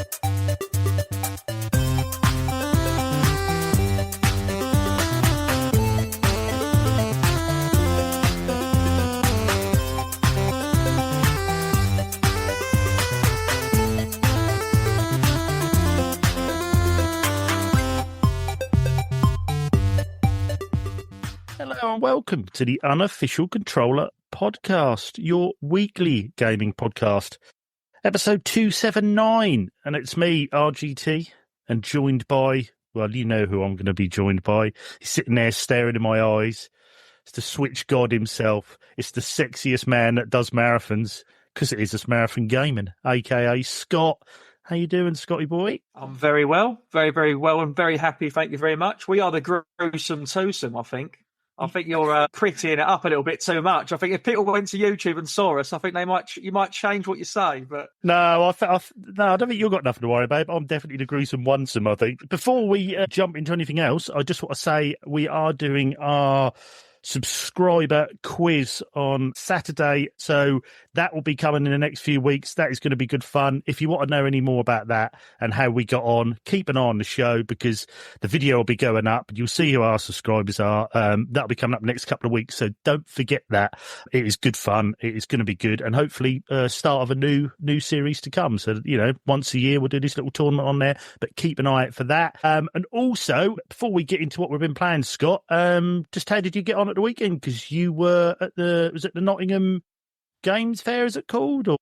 Hello and welcome to the Unofficial Controller Podcast, your weekly gaming podcast, episode 279. And it's me, RGT, and joined by, well, you know who I'm going to be joined by. He's sitting there staring in my eyes. It's the Switch God himself. It's the sexiest man that does marathons, because it is just marathon gaming, a.k.a. Scott. How you doing, Scotty boy? I'm very well, very, very well, and very happy. Thank you very much. We are the gruesome twosome, I think. I think you're prettying it up a little bit too much. I think if people went to YouTube and saw us, I think you might change what you say. But no, I don't think you've got nothing to worry about. I'm definitely the gruesome onesome, I think. Before we jump into anything else, I just want to say we are doing our subscriber quiz on Saturday, so that will be coming in the next few weeks. That is going to be good fun. If you want to know any more about that and how we got on, keep an eye on the show, because the video will be going up. You'll see who our subscribers are. That'll be coming up the next couple of weeks, so don't forget that. It is good fun. It is going to be good, and hopefully start of a new series to come. So, you know, once a year we'll do this little tournament on there, but keep an eye out for that. And also, before we get into what we've been playing, Scott, just how did you get on at the weekend? Because you were at the Nottingham Games Fair, is it called? Or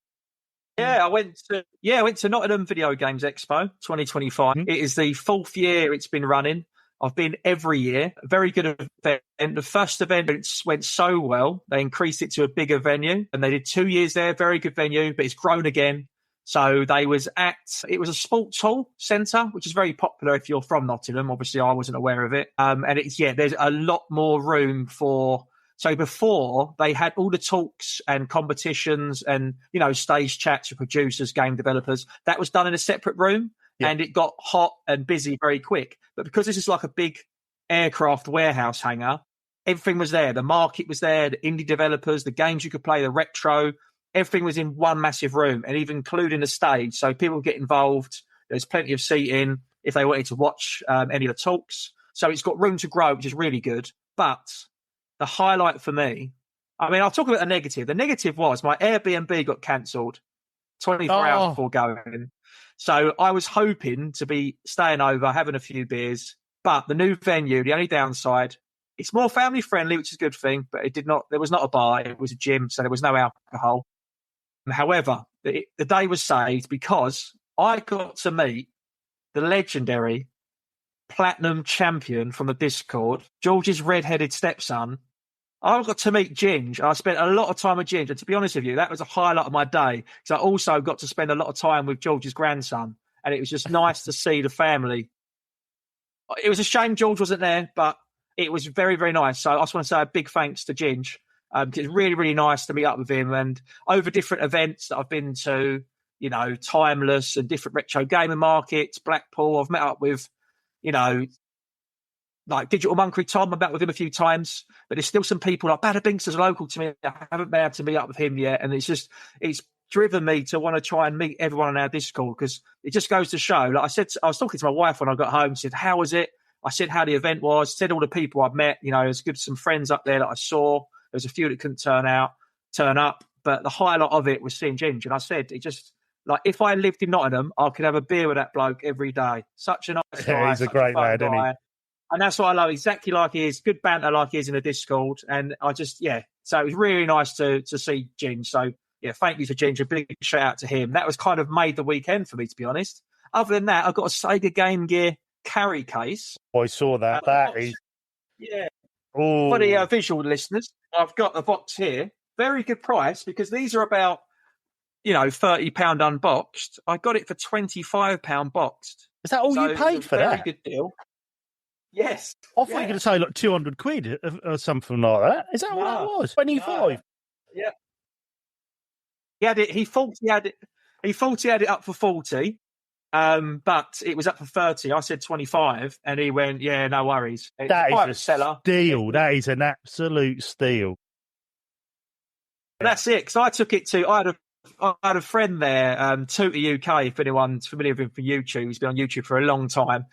I went to Nottingham Video Games Expo 2025. It is the fourth year it's been running. I've been every year. A very good event. The first event went so well, they increased it to a bigger venue, and they did 2 years there. Very good venue, but it's grown again. So it was a sports hall centre, which is very popular if you're from Nottingham. Obviously, I wasn't aware of it. And there's a lot more room for. So before, they had all the talks and competitions and, you know, stage chats with producers, game developers. That was done in a separate room, and it got hot and busy very quick. But because this is like a big aircraft warehouse hangar, everything was there. The market was there, the indie developers, the games you could play, the retro. Everything was in one massive room, and even including the stage. So people get involved. There's plenty of seating if they wanted to watch any of the talks. So it's got room to grow, which is really good. But the highlight for me, I mean, I'll talk about the negative. The negative was my Airbnb got cancelled 24 hours before going. So I was hoping to be staying over, having a few beers. But the new venue, the only downside, it's more family friendly, which is a good thing. But there was not a bar. It was a gym, so there was no alcohol. However, the day was saved because I got to meet the legendary platinum champion from the Discord, George's red-headed stepson. I got to meet Ginge. I spent a lot of time with Ginge. And to be honest with you, that was a highlight of my day, because I also got to spend a lot of time with George's grandson. And it was just nice to see the family. It was a shame George wasn't there, but it was very, very nice. So I just want to say a big thanks to Ginge. It's really, really nice to meet up with him, and over different events that I've been to, you know, Timeless and different retro gaming markets, Blackpool. I've met up with, you know, like Digital Monkery Tom. I've met with him a few times, but there's still some people like Bada Binks is local to me. I haven't been able to meet up with him yet, and it's driven me to want to try and meet everyone on our Discord, because it just goes to show. Like I said, I was talking to my wife when I got home. She said, "How was it?" I said how the event was. Said all the people I've met. You know, there's good some friends up there that I saw. There's a few that couldn't turn up, but the highlight of it was seeing Ginge. And I said, it just, like, if I lived in Nottingham, I could have a beer with that bloke every day. Such a nice guy. Yeah, he's a great lad, isn't he? And that's what I love, exactly like he is. Good banter like he is in the Discord. And I just, so it was really nice to see Ginge. So, thank you to Ginge. A big shout out to him. That was kind of made the weekend for me, to be honest. Other than that, I've got a Sega Game Gear carry case. I saw that. That is... Yeah. Ooh. For the visual listeners, I've got the box here. Very good price, because these are about, £30 unboxed. I got it for £25 boxed. Is that all you paid for that? Very good deal. Yes. I thought you were going to say like 200 quid or something like that. Is that what that was? 25? Yeah. He had it. He thought he had it up for 40. But it was up for 30. I said 25, and he went, "Yeah, no worries." That is a steal. That is an absolute steal. That's it. Because I took it to. I had a I had a friend there, Tutor UK, if anyone's familiar with him from YouTube. He's been on YouTube for a long time.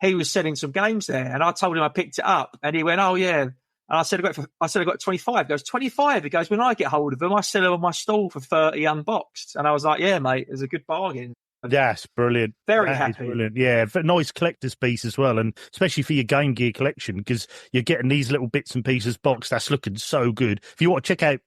He was selling some games there, and I told him I picked it up, and he went, "Oh yeah." And I said, I got 25. He goes, 25. He goes, when I get hold of them, I sell them on my stall for 30 unboxed. And I was like, yeah, mate, it's a good bargain. Yes, brilliant. Very happy. Brilliant. Yeah, nice collector's piece as well, and especially for your Game Gear collection, because you're getting these little bits and pieces box. That's looking so good. If you want to check out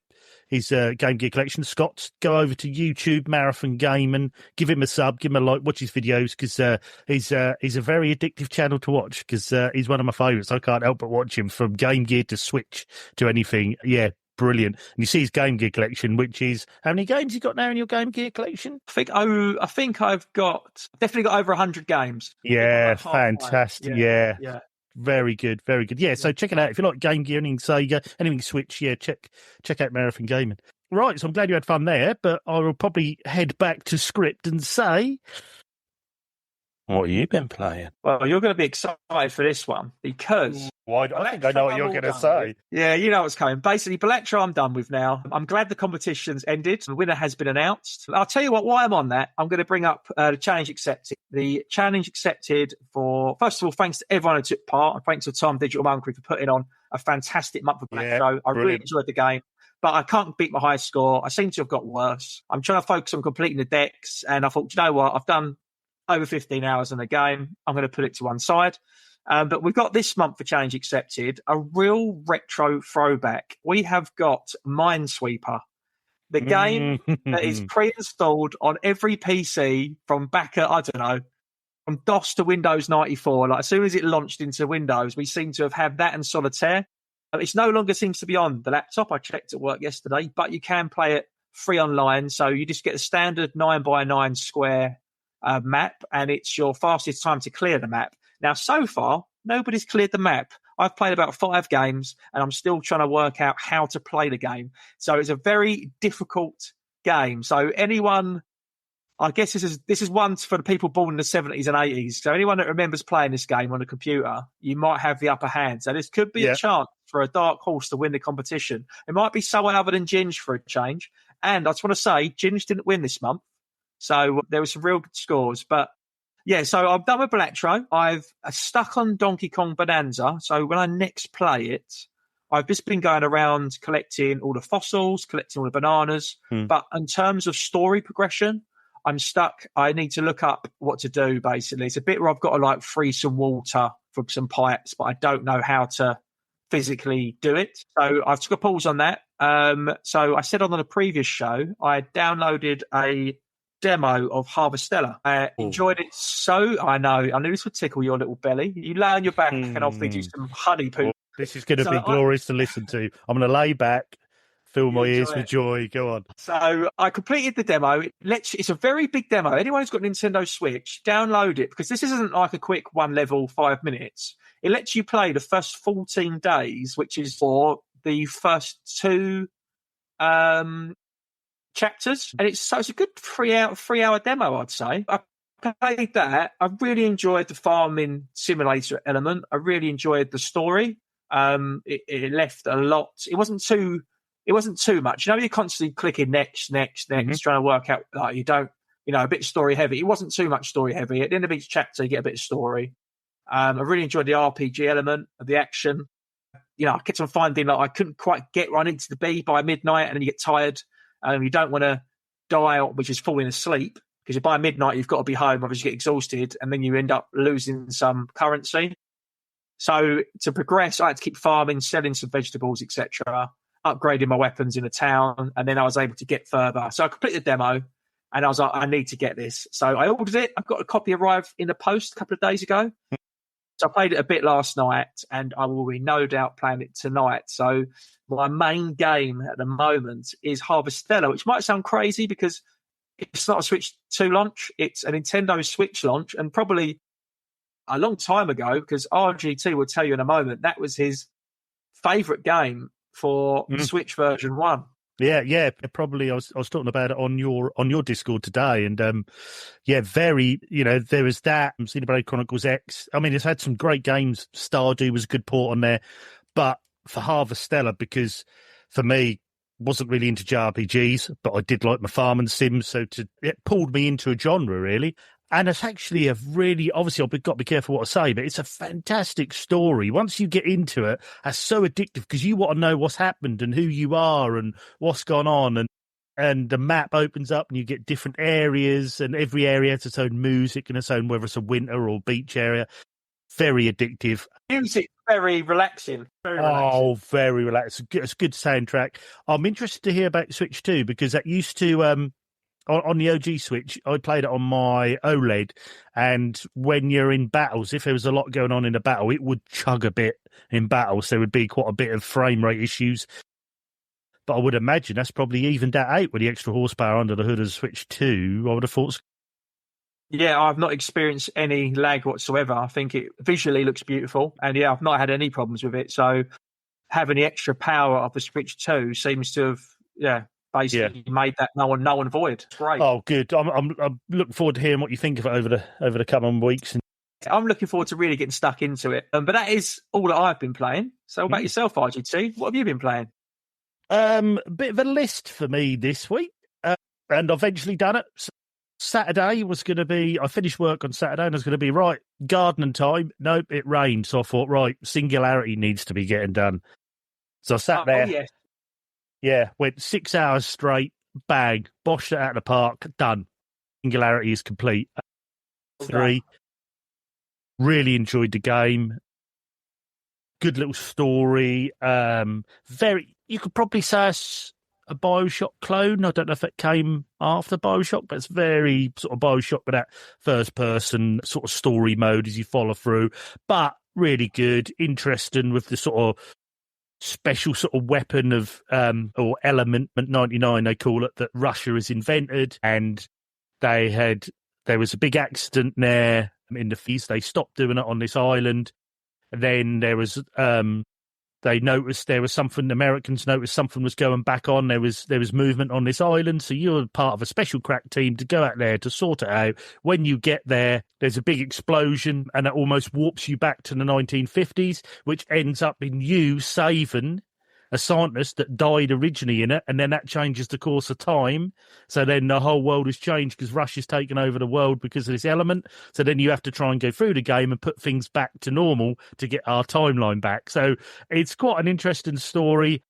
his Game Gear collection, Scott, go over to YouTube Marathon Game and give him a sub, give him a like, watch his videos, because he's a very addictive channel to watch, because he's one of my favourites. I can't help but watch him, from Game Gear to Switch to anything. Yeah, brilliant. And you see his Game Gear collection, which is, how many games you got now in your Game Gear collection? I think I've definitely got over 100 games. Yeah, fantastic. Yeah. Very good, very good. Yeah, so check it out. If you like Game Gear, anything Sega, anything Switch, yeah, check out Marathon Gaming. Right, so I'm glad you had fun there, but I will probably head back to script and say, what have you been playing? Well, you're going to be excited for this one, because... Why? I think I know what you're going to say. Yeah, you know what's coming. Basically, Balectra I'm done with now. I'm glad the competition's ended. The winner has been announced. I'll tell you what, while I'm on that, I'm going to bring up the challenge accepted. The challenge accepted for, first of all, thanks to everyone who took part, and thanks to Tom Digital Monkery for putting on a fantastic month of Balectra. I really enjoyed the game, but I can't beat my high score. I seem to have got worse. I'm trying to focus on completing the decks, and I thought, you know what, I've done over 15 hours in the game. I'm going to put it to one side. But we've got this month for Challenge Accepted, a real retro throwback. We have got Minesweeper, the game that is pre-installed on every PC from back at, I don't know, from DOS to Windows 94. Like, as soon as it launched into Windows, we seem to have had that and Solitaire. It's no longer seems to be on the laptop. I checked at work yesterday, but you can play it free online. So you just get a standard 9x9 square map, and it's your fastest time to clear the map. Now, so far, nobody's cleared the map. I've played about 5 games, and I'm still trying to work out how to play the game. So it's a very difficult game. So anyone, I guess this is one for the people born in the 70s and 80s. So anyone that remembers playing this game on a computer, you might have the upper hand. So this could be a chance for a dark horse to win the competition. It might be someone other than Ginge for a change. And I just want to say, Ginge didn't win this month. So there were some real good scores. But yeah, so I'm done with Balectra. I've stuck on Donkey Kong Bonanza. So when I next play it, I've just been going around collecting all the fossils, collecting all the bananas. But in terms of story progression, I'm stuck. I need to look up what to do, basically. It's a bit where I've got to like freeze some water from some pipes, but I don't know how to physically do it. So I've took a pause on that. So I said on the previous show, I downloaded a demo of Harvestella. I enjoyed it I knew this would tickle your little belly. You lay on your back and I'll feed you some honey poo. This is going to be glorious to listen to. I'm going to lay back, fill my ears with joy. Go on. So I completed the demo. It's a very big demo. Anyone who's got Nintendo Switch, download it, because this isn't like a quick one level, 5 minutes. It lets you play the first 14 days, which is for the first 2 chapters, and it's a good 3-hour demo, I'd say. I played that. I really enjoyed the farming simulator element. I really enjoyed the story. It left a lot. It wasn't too much. You know, you're constantly clicking next, trying to work out, like, you don't, a bit story heavy. It wasn't too much story heavy. At the end of each chapter, you get a bit of story. I really enjoyed the RPG element of the action. I kept on finding like I couldn't quite get where I needed to be by midnight, and then you get tired. You don't want to die, which is falling asleep, because by midnight you've got to be home, otherwise you get exhausted, and then you end up losing some currency. So to progress, I had to keep farming, selling some vegetables, etc., upgrading my weapons in the town, and then I was able to get further. So I completed the demo, and I was like, I need to get this. So I ordered it. I've got a copy arrive in the post a couple of days ago. So I played it a bit last night, and I will be no doubt playing it tonight. So my main game at the moment is Harvestella, which might sound crazy because it's not a Switch 2 launch. It's a Nintendo Switch launch, and probably a long time ago, because RGT will tell you in a moment, that was his favourite game for the Switch version 1. Yeah, probably. I was talking about it on your Discord today, and very. There was that Xenoblade Chronicles X. I mean, it's had some great games. Stardew was a good port on there, but for Harvestella, because for me, wasn't really into JRPGs, but I did like my farming sims, so it pulled me into a genre, really. And it's actually a really, obviously I've got to be careful what I say, but it's a fantastic story. Once you get into it, it's so addictive because you want to know what's happened and who you are and what's gone on. And the map opens up and you get different areas, and every area has its own music and its own, whether it's a winter or beach area. Very addictive. Music, very relaxing. Very relaxing. Oh, very relaxing. It's a good soundtrack. I'm interested to hear about Switch 2 because that used to, on the OG Switch, I played it on my OLED, and when you're in battles, if there was a lot going on in a battle, it would chug a bit in battles. There would be quite a bit of frame rate issues. But I would imagine that's probably evened that out with the extra horsepower under the hood of the Switch 2. I would have thought. Yeah, I've not experienced any lag whatsoever. I think it visually looks beautiful. And yeah, I've not had any problems with it. So having the extra power of the Switch 2 seems to have, basically made that null and void. It's great. Oh, good. I'm looking forward to hearing what you think of it over the coming weeks. I'm looking forward to really getting stuck into it. But that is all that I've been playing. So what about yourself, RGT? What have you been playing? A bit of a list for me this week. And I've eventually done it. Saturday was going to be, I finished work on Saturday and I was going to be, right, gardening time. Nope, it rained. So I thought, right, Singularity needs to be getting done. So I sat there. Oh, yes. Yeah, went 6 hours straight, bang, boshed it out of the park, done. Singularity is complete. 3. Really enjoyed the game. Good little story. You could probably say it's a BioShock clone. I don't know if it came after BioShock, but it's very sort of BioShock with that first person sort of story mode as you follow through. But really good, interesting with the sort of special sort of weapon of or element 99 they call it, that Russia has invented. And there was a big accident there in the feast. They stopped doing it on this island. And then there was they noticed there was something, the Americans noticed something was going back on. There was movement on this island. So you're part of a special crack team to go out there to sort it out. When you get there, there's a big explosion and it almost warps you back to the 1950s, which ends up in you saving a scientist that died originally in it. And then that changes the course of time. So then the whole world has changed because Russia's taken over the world because of this element. So then you have to try and go through the game and put things back to normal to get our timeline back. So it's quite an interesting story.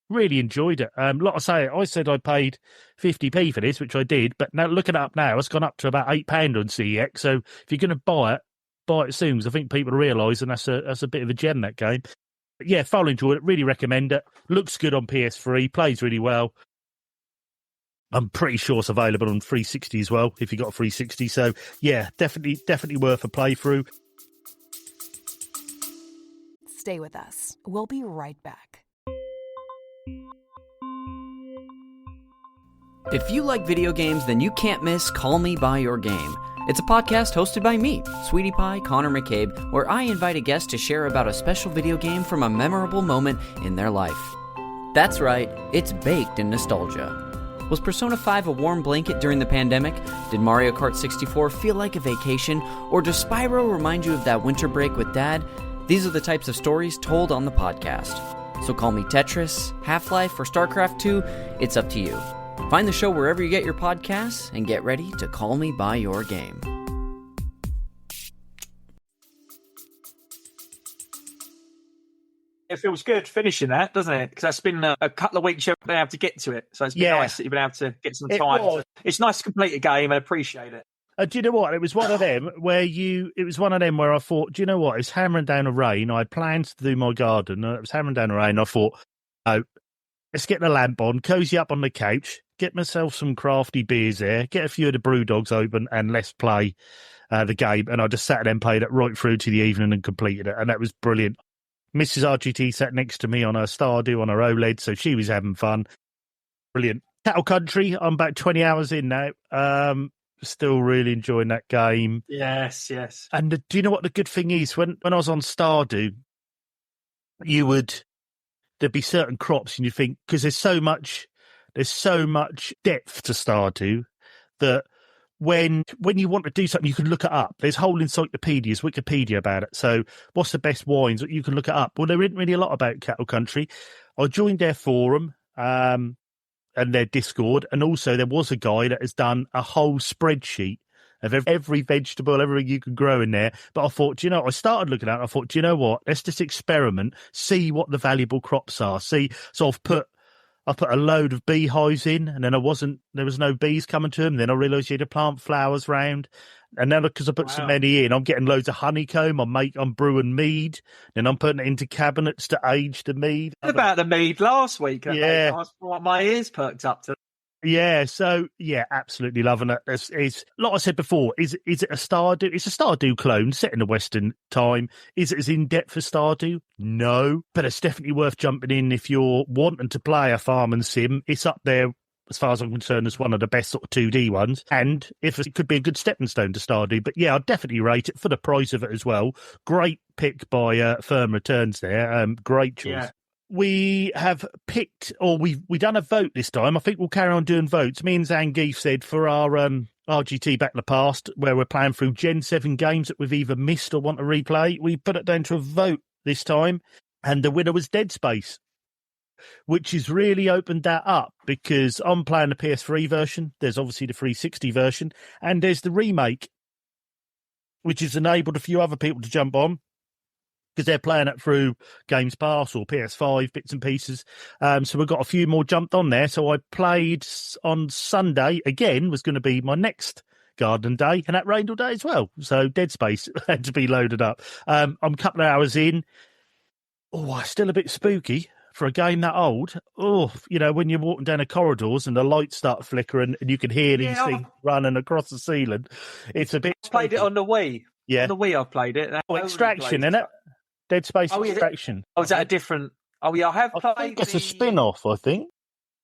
Really enjoyed it. Like I said I paid 50p for this, which I did. But now looking it up now, it's gone up to about £8 on CEX. So if you're going to buy it soon. Because I think people realise, and that's a bit of a gem, that game. But yeah, thoroughly enjoyed it. Really recommend it. Looks good on PS3. Plays really well. I'm pretty sure it's available on 360 as well, if you got a 360. So yeah, definitely worth a playthrough. Stay with us. We'll be right back. If you like video games, then you can't miss Call Me By Your Game. It's a podcast hosted by me, Sweetie Pie, Connor McCabe, where I invite a guest to share about a special video game from a memorable moment in their life. That's right, it's baked in nostalgia. Was Persona 5 a warm blanket during the pandemic? Did Mario Kart 64 feel like a vacation? Or does Spyro remind you of that winter break with Dad? These are the types of stories told on the podcast. So call me Tetris, Half-Life, or StarCraft 2, it's up to you. Find the show wherever you get your podcasts and get ready to call me by your game. It feels good finishing that, doesn't it? Because that's been a couple of weeks you've been able to get to it. So it's been nice that you've been able to get some time. It's nice to complete a game and appreciate it. Do you know what? It was one of them where I thought, do you know what? It's hammering down the rain. I had plans to do my garden. It was hammering down the rain. I thought, oh, let's get the lamp on, cozy up on the couch, get myself some crafty beers there, get a few of the brew dogs open, and let's play the game. And I just sat there and played it right through to the evening and completed it. And that was brilliant. Mrs. RGT sat next to me on her Stardew on her OLED, so she was having fun. Brilliant. Cattle Country, I'm about 20 hours in now. Still really enjoying that game. Yes. And do you know what the good thing is? When I was on Stardew, there'd be certain crops and you think, because there's so much depth to Stardew that when you want to do something, you can look it up. There's whole encyclopedias, Wikipedia about it. So what's the best wines? You can look it up. Well, there isn't really a lot about Cattle Country. I joined their forum. and their Discord. And also there was a guy that has done a whole spreadsheet of every vegetable, everything you can grow in there. But I thought, I started looking at it. I thought, do you know what? Let's just experiment, see what the valuable crops are. So I put a load of beehives in, and then there was no bees coming to them. Then I realised you had to plant flowers round. And now because I put so many in, I'm getting loads of honeycomb. I'm brewing mead, then I'm putting it into cabinets to age the mead. About the mead last week. Yeah. What my ears perked up to. Yeah, so absolutely loving it. It's like I said before. Is it a Stardew? It's a Stardew clone set in the Western time. Is it as in depth as Stardew? No, but it's definitely worth jumping in if you're wanting to play a farm and sim. It's up there, as far as I'm concerned, as one of the best sort of 2D ones. And if it could be a good stepping stone to Stardew. But yeah, I'd definitely rate it for the price of it as well. Great pick by Firm Returns there. Great choice. Yeah. We have picked, or we done a vote this time. I think we'll carry on doing votes. Me and Zangief said for our RGT Back in the Past, where we're playing through Gen 7 games that we've either missed or want to replay, we put it down to a vote this time, and the winner was Dead Space, which has really opened that up because I'm playing the PS3 version. There's obviously the 360 version, and there's the remake, which has enabled a few other people to jump on, because they're playing it through Games Pass or PS5 bits and pieces. So we've got a few more jumped on there. So I played on Sunday, again, was going to be my next garden day, and that rained all day as well. So Dead Space had to be loaded up. I'm a couple of hours in. Oh, still a bit spooky for a game that old. Oh, when you're walking down the corridors and the lights start flickering and you can hear these things running across the ceiling. It's a bit I played it on the Wii. Yeah. On the Wii I've played it. Extraction, isn't it? Dead Space Extraction. Is that a different? Oh, yeah, I have played. I think it's a spin-off, I think.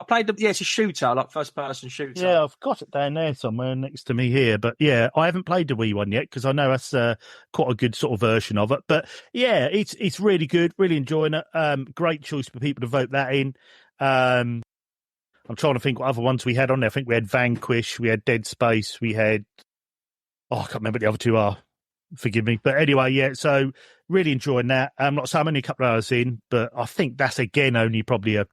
I played it's a shooter, like first-person shooter. Yeah, I've got it down there somewhere next to me here. But yeah, I haven't played the Wii one yet because I know that's quite a good sort of version of it. But yeah, it's really good, really enjoying it. Great choice for people to vote that in. I'm trying to think what other ones we had on there. I think we had Vanquish, we had Dead Space, we had... I can't remember what the other two are. Forgive me. But anyway, yeah, so really enjoying that. Not so many, a couple of hours in, but I think that's, again, only probably a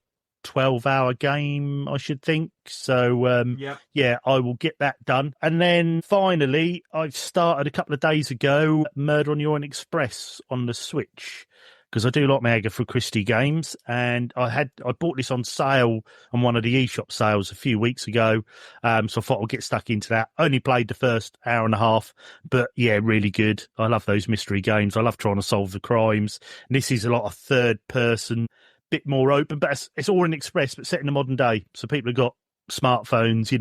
12-hour game, I should think. So, yeah, I will get that done. And then finally, I've started a couple of days ago Murder on the Orient Express on the Switch, because I do like my Agatha Christie games, and I bought this on sale on one of the eShop sales a few weeks ago, so I thought I'll get stuck into that. Only played the first hour and a half, but yeah, really good. I love those mystery games. I love trying to solve the crimes. And this is a lot of third person, bit more open, but it's Orient Express, but set in the modern day. So people have got smartphones,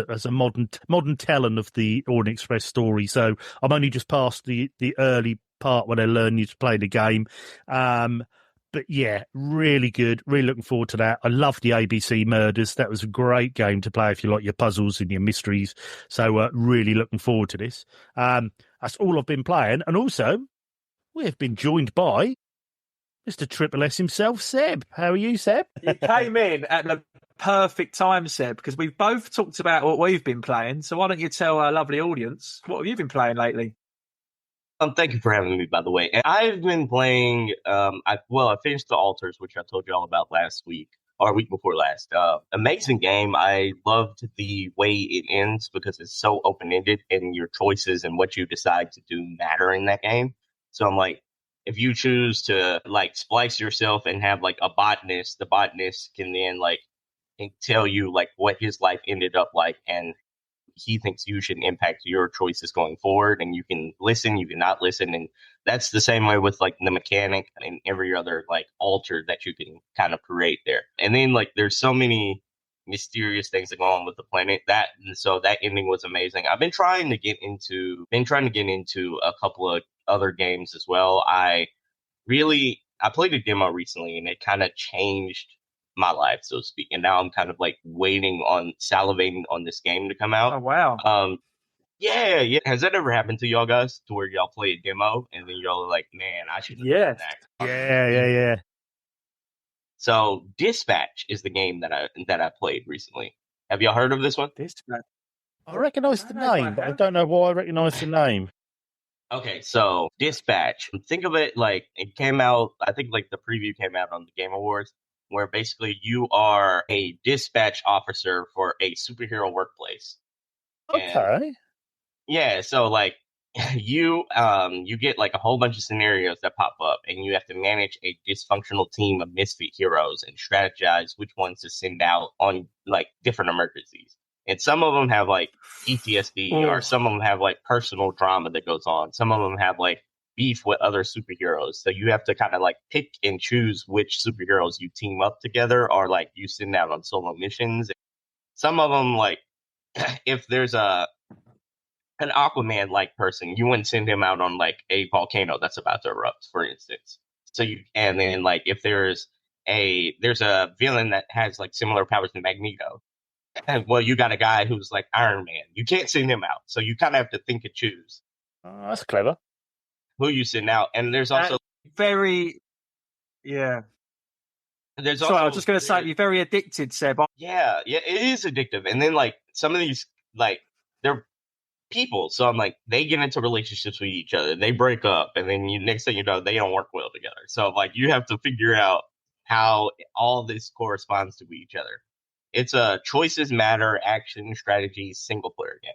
as a modern telling of the Orient Express story. So I'm only just past the early part when they learn you to play the game. But yeah, really good. Really looking forward to that. I love the ABC Murders. That was a great game to play if you like your puzzles and your mysteries. So really looking forward to this. That's all I've been playing. And also, we have been joined by Mr. Triple S himself, Seb. How are you, Seb? You came in at the perfect time, Seb, because we've both talked about what we've been playing. So why don't you tell our lovely audience, what have you been playing lately? Thank you for having me, by the way. And I've been playing, I finished The Altars, which I told you all about last week, or week before last. Amazing game. I loved the way it ends because it's so open-ended, and your choices and what you decide to do matter in that game. So I'm like, if you choose to splice yourself and have a botanist, the botanist can then tell you what his life ended up like, and he thinks you should impact your choices going forward. And you can listen, you can not listen, and that's the same way with the mechanic and every other altar that you can kind of create there. And then there's so many mysterious things that go on with the planet. That ending was amazing. I've been trying to get into a couple of other games as well. I played a demo recently, and it kind of changed my life, so to speak. And now I'm kind of salivating on this game to come out. Oh wow. Yeah. Has that ever happened to y'all guys, to where y'all play a demo and then y'all are like, man, I should have done that? Yeah. So Dispatch is the game that I played recently. Have y'all heard of this one? Dispatch. I recognise the name, but I don't know why I recognise the name. Okay, so Dispatch. Think of it it came out, I think the preview came out on the Game Awards. where basically you are a dispatch officer for a superhero workplace. Okay. Yeah, so like you get like a whole bunch of scenarios that pop up, and you have to manage a dysfunctional team of misfit heroes and strategize which ones to send out on like different emergencies. And some of them have like PTSD, or some of them have like personal drama that goes on. Some of them have like beef with other superheroes. So you have to kind of like pick and choose which superheroes you team up together, or like you send out on solo missions. Some of them, like if there's an Aquaman like person, you wouldn't send him out on like a volcano that's about to erupt, for instance. So you, and then like if there's a villain that has like similar powers to Magneto, and well, you got a guy who's like Iron Man. You can't send him out, so you kind of have to think and choose That's clever. who you send out. And there's also yeah. There's Sorry, also, I was just going to say, you're very addicted, Seb. Yeah, it is addictive. And then like some of these, like they're people, so I'm like, they get into relationships with each other, they break up, and then next thing you know, they don't work well together. So like you have to figure out how all this corresponds to each other. It's a choices matter action strategy single player game.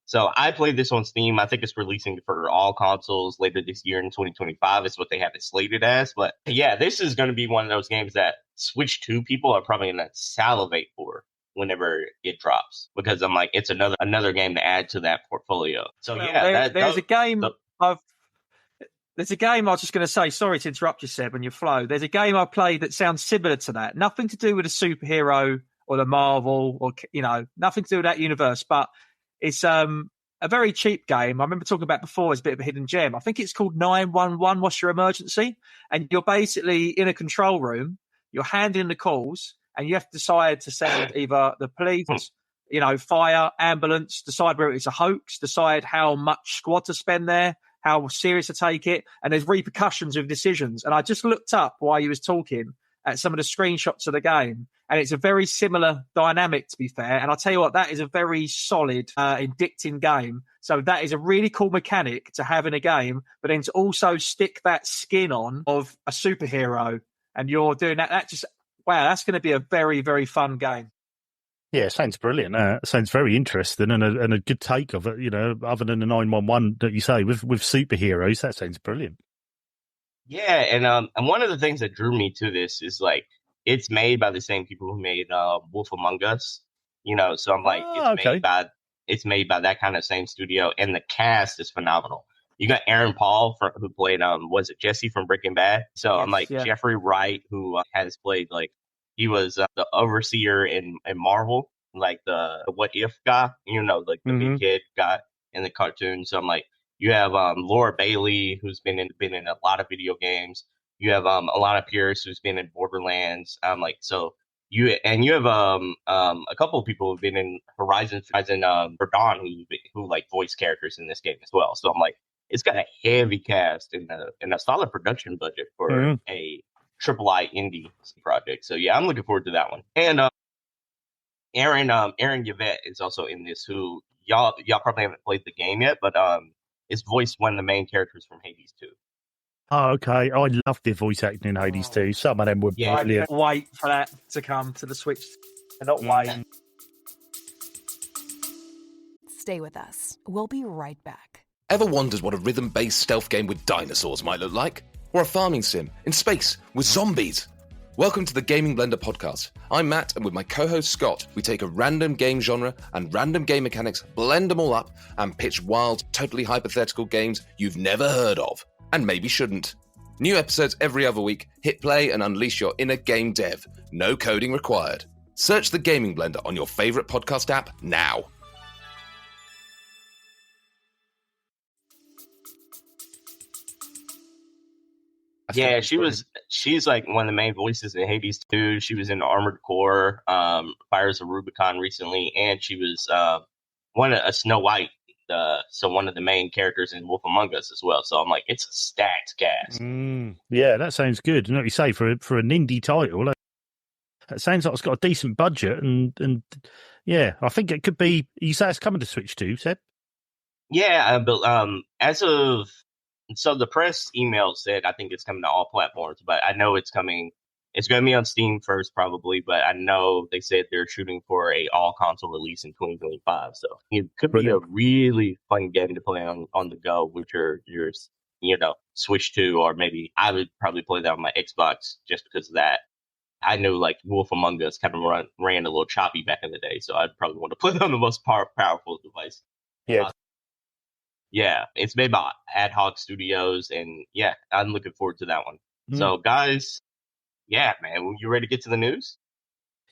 So I played this on Steam. I think it's releasing for all consoles later this year in 2025 is what they have it slated as. But yeah, this is going to be one of those games that Switch 2 people are probably going to salivate for whenever it drops, because I'm like, it's another game to add to that portfolio. So yeah, there's a game I was just going to say, sorry to interrupt you, Seb, and your flow. There's a game I played that sounds similar to that. Nothing to do with a superhero or the Marvel, or nothing to do with that universe, but it's a very cheap game. I remember talking about before as a bit of a hidden gem. I think it's called 911. What's your emergency? And you're basically in a control room. You're handling the calls, and you have to decide to send either the police, fire, ambulance, decide whether it's a hoax, decide how much squad to spend there, how serious to take it, and there's repercussions of decisions. And I just looked up while you was talking at some of the screenshots of the game, and it's a very similar dynamic, to be fair. And I'll tell you what, that is a very solid, addicting game. So that is a really cool mechanic to have in a game, but then to also stick that skin on of a superhero, and you're doing that. That just, wow, that's going to be a very, very fun game. Yeah, sounds brilliant. Sounds very interesting, and a good take of it. Other than the 911 that you say with superheroes, that sounds brilliant. Yeah, and one of the things that drew me to this is like it's made by the same people who made Wolf Among Us. So I'm like, it's made by that kind of same studio, and the cast is phenomenal. You got Aaron Paul who played was it Jesse from Breaking Bad? So I'm like, Jeffrey Wright, who has played like, he was the overseer in Marvel, like the What If guy, like the big kid guy in the cartoon. So I'm like, you have Laura Bailey, who's been in a lot of video games. You have Alana Pierce, who's been in Borderlands. You have a couple of people who've been in Horizon Verdon, who like voice characters in this game as well. So I'm like, it's got a heavy cast and a solid production budget for a AAA indie project. So yeah, I'm looking forward to that one. And Aaron Yvette is also in this, who y'all probably haven't played the game yet, but is voiced one of the main characters from Hades 2. Oh, okay. I love their voice acting in Hades 2. Some of them were brilliant. I can't wait for that to come to the Switch. I cannot wait. Stay with us. We'll be right back. Ever wondered what a rhythm-based stealth game with dinosaurs might look like? Or a farming sim in space with zombies? Welcome to the Gaming Blender podcast. I'm Matt, and with my co-host Scott, we take a random game genre and random game mechanics, blend them all up, and pitch wild, totally hypothetical games you've never heard of, and maybe shouldn't. New episodes every other week. Hit play and unleash your inner game dev. No coding required. Search the Gaming Blender on your favorite podcast app now. Yeah, she's like one of the main voices in Hades 2. She was in Armored Core, Fires of Rubicon recently, and she was a Snow White, so one of the main characters in Wolf Among Us as well. So I'm like, it's a stacked cast. Yeah, that sounds good. You know what you say for an indie title. That sounds like it's got a decent budget, and yeah, I think it could be. You say it's coming to Switch 2, Seb? Yeah, but so the press email said I think it's coming to all platforms, but I know it's coming It's going to be on Steam first, probably, but I know they said they're shooting for a all console release in 2025. So it could be a really fun game to play on the go with your Switch 2, or maybe I would probably play that on my Xbox just because of that. I know like Wolf Among Us kind of ran a little choppy back in the day, so I'd probably want to play it on the most powerful device. Yeah. Yeah, it's made by Ad Hoc Studios, and yeah, I'm looking forward to that one. So, guys, yeah, man, you ready to get to the news?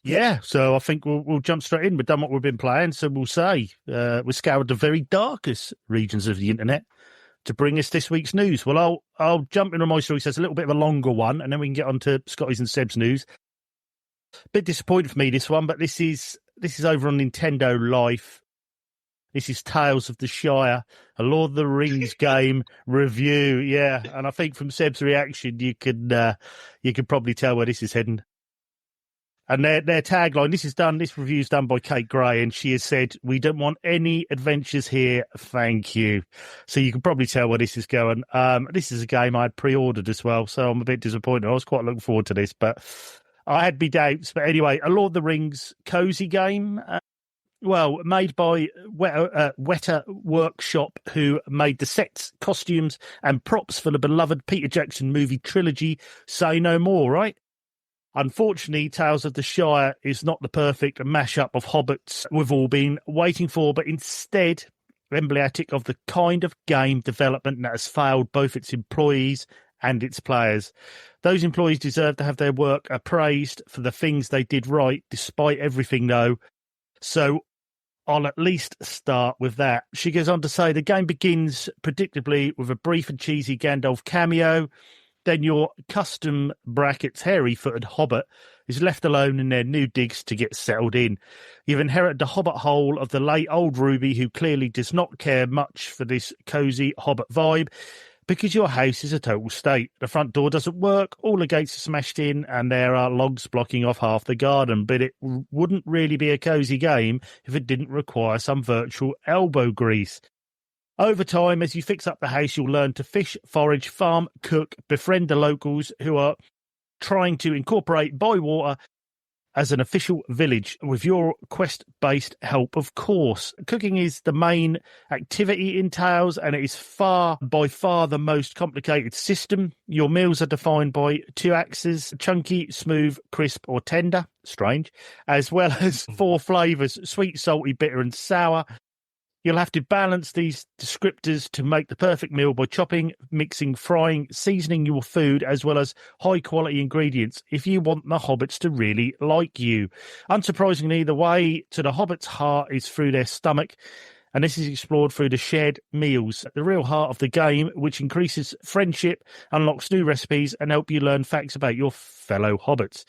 Yeah, so I think we'll jump straight in. We've done what we've been playing, so we'll say we scoured the very darkest regions of the internet to bring us this week's news. Well, I'll jump into my story. So it's a little bit of a longer one, and then we can get on to Scotty's and Seb's news. Bit disappointing for me, this one, but this is over on Nintendo Life. This is Tales of the Shire, a Lord of the Rings game review. Yeah, and I think from Seb's reaction, you could probably tell where this is heading. And their tagline, this review's done by Kate Gray, and she has said, "We don't want any adventures here, thank you." So you can probably tell where this is going. This is a game I had pre-ordered as well, so I'm a bit disappointed. I was quite looking forward to this, but I had my doubts. But anyway, a Lord of the Rings cozy game. Made by Weta Workshop, who made the sets, costumes, and props for the beloved Peter Jackson movie trilogy, Say No More, right? Unfortunately, Tales of the Shire is not the perfect mashup of hobbits we've all been waiting for, but instead emblematic of the kind of game development that has failed both its employees and its players. Those employees deserve to have their work appraised for the things they did right, despite everything, though. So I'll at least start with that. She goes on to say the game begins predictably with a brief and cheesy Gandalf cameo. Then your custom brackets hairy-footed hobbit is left alone in their new digs to get settled in. You've inherited the hobbit hole of the late old Ruby, who clearly does not care much for this cosy hobbit vibe, because your house is a total state. The front door doesn't work, all the gates are smashed in, and there are logs blocking off half the garden. But it wouldn't really be a cosy game if it didn't require some virtual elbow grease. Over time, as you fix up the house, you'll learn to fish, forage, farm, cook, befriend the locals who are trying to incorporate Bywater as an official village with your quest-based help, of course. Cooking is the main activity in Tales, and it is by far the most complicated system. Your meals are defined by 2 axes: chunky, smooth, crisp, or tender, strange, as well as 4 flavours: sweet, salty, bitter, and sour. You'll have to balance these descriptors to make the perfect meal by chopping, mixing, frying, seasoning your food, as well as high-quality ingredients if you want the hobbits to really like you. Unsurprisingly, the way to the hobbits' heart is through their stomach, and this is explored through the shared meals, the real heart of the game, which increases friendship, unlocks new recipes, and help you learn facts about your fellow hobbits.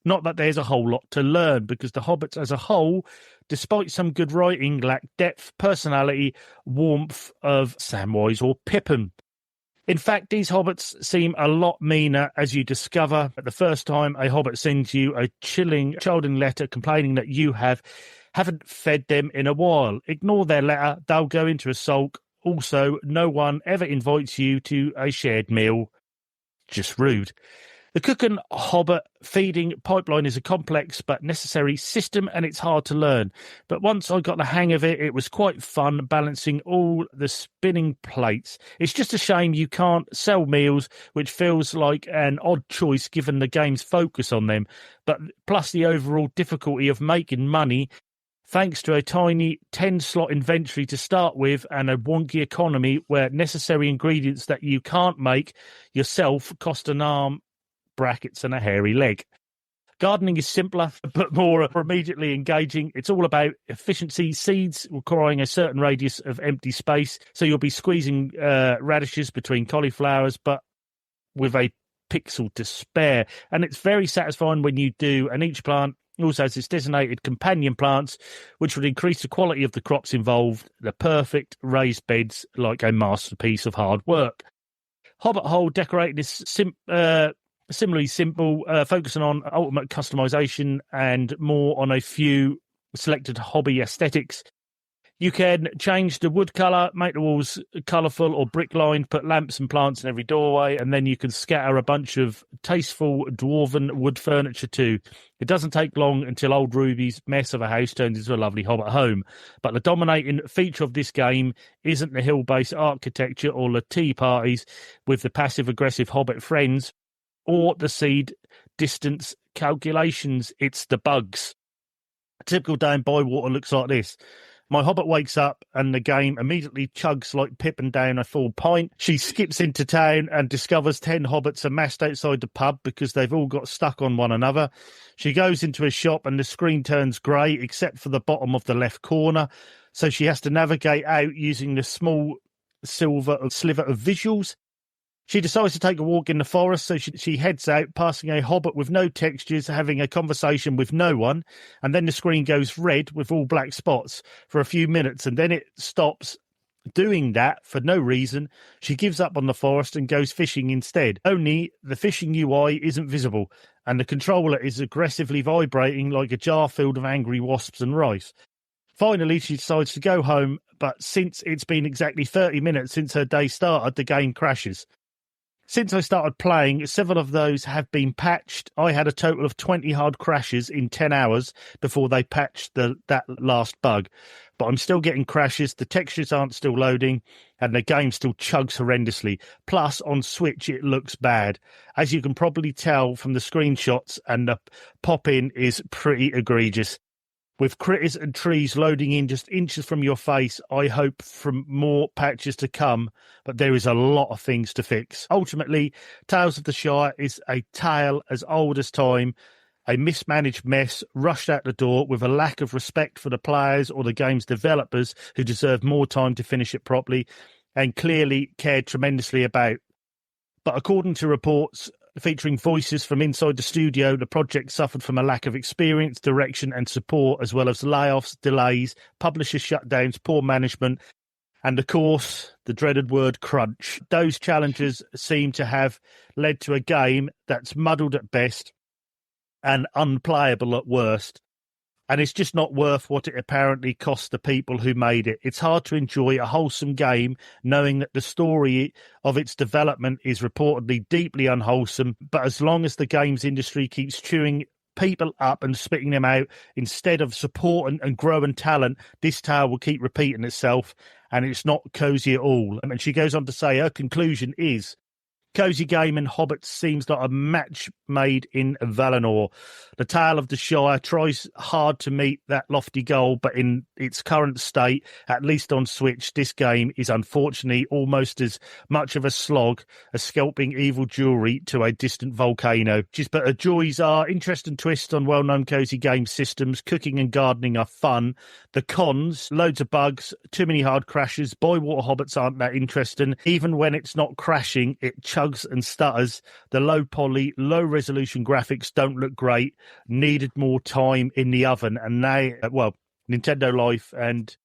Not that there's a whole lot to learn, because the hobbits as a whole, despite some good writing, lack depth, personality, warmth of Samwise or Pippin. In fact, these hobbits seem a lot meaner as you discover at the first time a hobbit sends you a chilling letter complaining that you haven't fed them in a while. Ignore their letter, they'll go into a sulk. Also, no one ever invites you to a shared meal. Just rude. The cook and hobbit feeding pipeline is a complex but necessary system, and it's hard to learn. But once I got the hang of it, it was quite fun balancing all the spinning plates. It's just a shame you can't sell meals, which feels like an odd choice given the game's focus on them. But plus the overall difficulty of making money, thanks to a tiny 10-slot inventory to start with and a wonky economy where necessary ingredients that you can't make yourself cost an arm, brackets, and a hairy leg. Gardening is simpler, but more immediately engaging. It's all about efficiency. Seeds requiring a certain radius of empty space, so you'll be squeezing radishes between cauliflowers, but with a pixel to spare. And it's very satisfying when you do, and each plant also has its designated companion plants, which would increase the quality of the crops involved. The perfect raised beds, like a masterpiece of hard work. Hobbit Hole decorated is similarly simple, focusing on ultimate customization and more on a few selected hobby aesthetics. You can change the wood colour, make the walls colourful or brick-lined, put lamps and plants in every doorway, and then you can scatter a bunch of tasteful dwarven wood furniture too. It doesn't take long until old Ruby's mess of a house turns into a lovely hobbit home. But the dominating feature of this game isn't the hill-based architecture or the tea parties with the passive-aggressive hobbit friends or the seed distance calculations. It's the bugs. A typical day in Bywater looks like this. My hobbit wakes up and the game immediately chugs like Pippin down a full pint. She skips into town and discovers 10 hobbits amassed outside the pub because they've all got stuck on one another. She goes into a shop and the screen turns grey except for the bottom of the left corner. So she has to navigate out using the small silver sliver of visuals. She decides to take a walk in the forest, so she heads out, passing a hobbit with no textures, having a conversation with no one, and then the screen goes red with all black spots for a few minutes, and then it stops doing that for no reason. She gives up on the forest and goes fishing instead. Only the fishing UI isn't visible, and the controller is aggressively vibrating like a jar filled with angry wasps and rice. Finally, she decides to go home, but since it's been exactly 30 minutes since her day started, the game crashes. Since I started playing, several of those have been patched. I had a total of 20 hard crashes in 10 hours before they patched that last bug. But I'm still getting crashes, the textures aren't still loading, and the game still chugs horrendously. Plus, on Switch, it looks bad. As you can probably tell from the screenshots, and the pop-in is pretty egregious. With critters and trees loading in just inches from your face, I hope from more patches to come, but there is a lot of things to fix. Ultimately, Tales of the Shire is a tale as old as time, a mismanaged mess rushed out the door with a lack of respect for the players or the game's developers who deserve more time to finish it properly and clearly cared tremendously about. But according to reports featuring voices from inside the studio, the project suffered from a lack of experience, direction and support, as well as layoffs, delays, publisher shutdowns, poor management, and of course, the dreaded word crunch. Those challenges seem to have led to a game that's muddled at best and unplayable at worst. And it's just not worth what it apparently cost the people who made it. It's hard to enjoy a wholesome game knowing that the story of its development is reportedly deeply unwholesome. But as long as the games industry keeps chewing people up and spitting them out instead of support and growing talent, this tale will keep repeating itself, and it's not cozy at all. And she goes on to say her conclusion is, cozy game and Hobbits seems like a match made in Valinor. The Tale of the Shire tries hard to meet that lofty goal, but in its current state, at least on Switch, this game is unfortunately almost as much of a slog as scalping evil jewelry to a distant volcano. But her joys are interesting twists on well-known cozy game systems. Cooking and gardening are fun. The cons, loads of bugs, too many hard crashes. Bywater Hobbits aren't that interesting. Even when it's not crashing, it chugs and stutters. The low poly, low resolution graphics don't look great. Needed more time in the oven. And Nintendo Life, and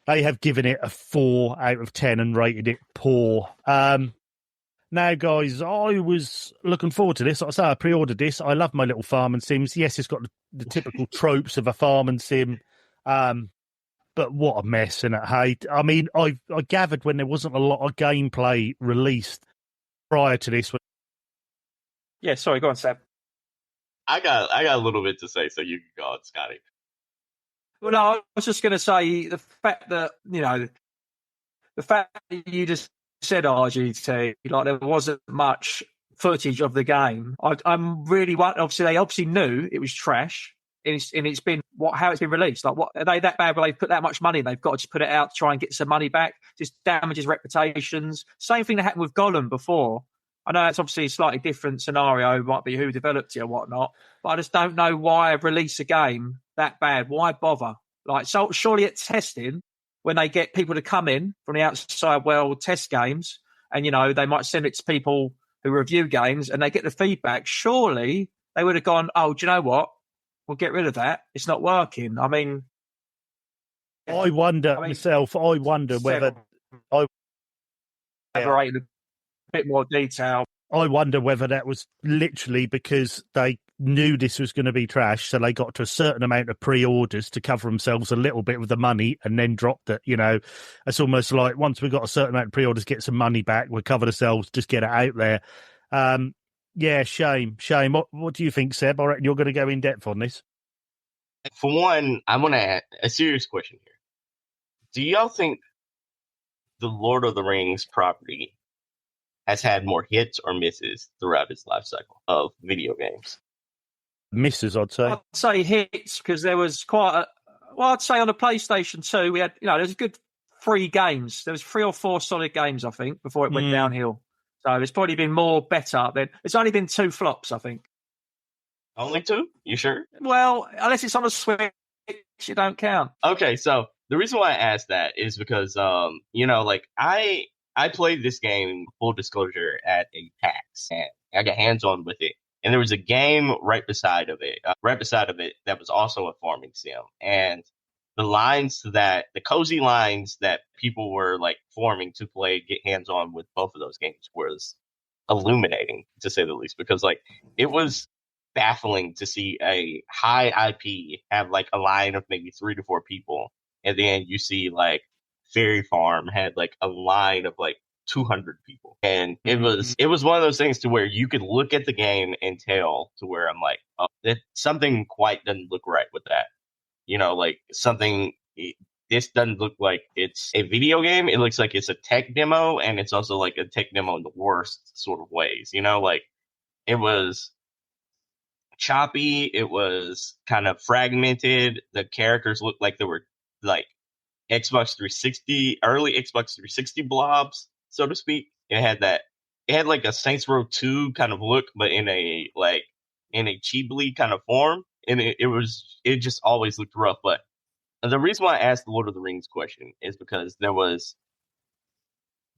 they have given it a 4 out of 10 and rated it poor. Now, guys, I was looking forward to this. Like I say, I pre-ordered this. I love my little farming sims. Yes, it's got the typical tropes of a farming sim. But what a mess, innit? Hey, I mean, I gathered when there wasn't a lot of gameplay released prior to this. Yeah, sorry, go on, Seb. I got a little bit to say, so you can go on, Scotty. Well, no, I was just going to say the fact that you just said RGT, like there wasn't much footage of the game. I'm really obviously they obviously knew it was trash, and it's been how it's been released. Like, what are they that bad? Where they put that much money, and they've got to just put it out to try and get some money back. Just damages reputations. Same thing that happened with Gollum before. I know that's obviously a slightly different scenario, might be who developed it or whatnot, but I just don't know why release a game that bad. Why bother? Like, so surely at testing, when they get people to come in from the outside world, test games, and, they might send it to people who review games and they get the feedback, surely they would have gone, oh, do you know what? We'll get rid of that. It's not working. I mean... I wonder whether... Elaborate a bit more detail. I wonder whether that was literally because they knew this was going to be trash, so they got to a certain amount of pre-orders to cover themselves a little bit with the money and then dropped it. It's almost like once we got a certain amount of pre-orders, get some money back, we'll cover ourselves, just get it out there. Yeah, shame. What do you think, Seb? I reckon you're going to go in depth on this. For one, I want to ask a serious question here. Do y'all think the Lord of the Rings property has had more hits or misses throughout its life cycle of video games? Misses, I'd say. I'd say hits, because there was I'd say on the PlayStation 2, we had, there was a good 3 games. There was 3 or 4 solid games, I think, before it went downhill. So there's probably been more better. It's only been 2 flops, I think. Only 2? You sure? Well, unless it's on a Switch, it don't count. Okay, so the reason why I asked that is because, I played this game, full disclosure, at a PAX, and I got hands-on with it. And there was a game right beside of it that was also a farming sim. And the cozy lines that people were like forming to get hands-on with both of those games was illuminating, to say the least, because it was baffling to see a high IP have a line of maybe 3 to 4 people, and then you see Fairy Farm had a line of 200 people, and it was one of those things to where you could look at the game and tell to where I'm like, oh, that something quite doesn't look right with that. This doesn't look like it's a video game. It looks like it's a tech demo, and it's also a tech demo in the worst sort of ways. It was choppy. It was kind of fragmented. The characters looked like they were Xbox 360, early Xbox 360 blobs, so to speak. It had a Saints Row 2 kind of look, but in a Ghibli kind of form. And it just always looked rough. But the reason why I asked the Lord of the Rings question is because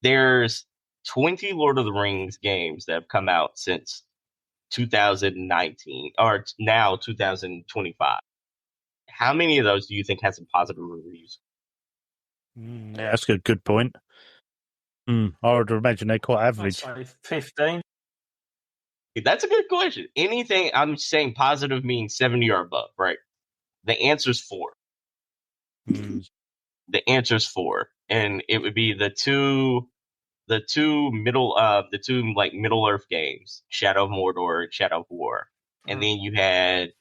there's 20 Lord of the Rings games that have come out since 2019, or now 2025. How many of those do you think has some positive reviews? Yeah, that's a good point. I would imagine they're quite average. I'd say 15. That's a good question. Anything, I'm saying positive means 70 or above, right? The answer's 4. The answer's 4, and it would be the two Middle Earth games, Shadow of Mordor and Shadow of War, and then you had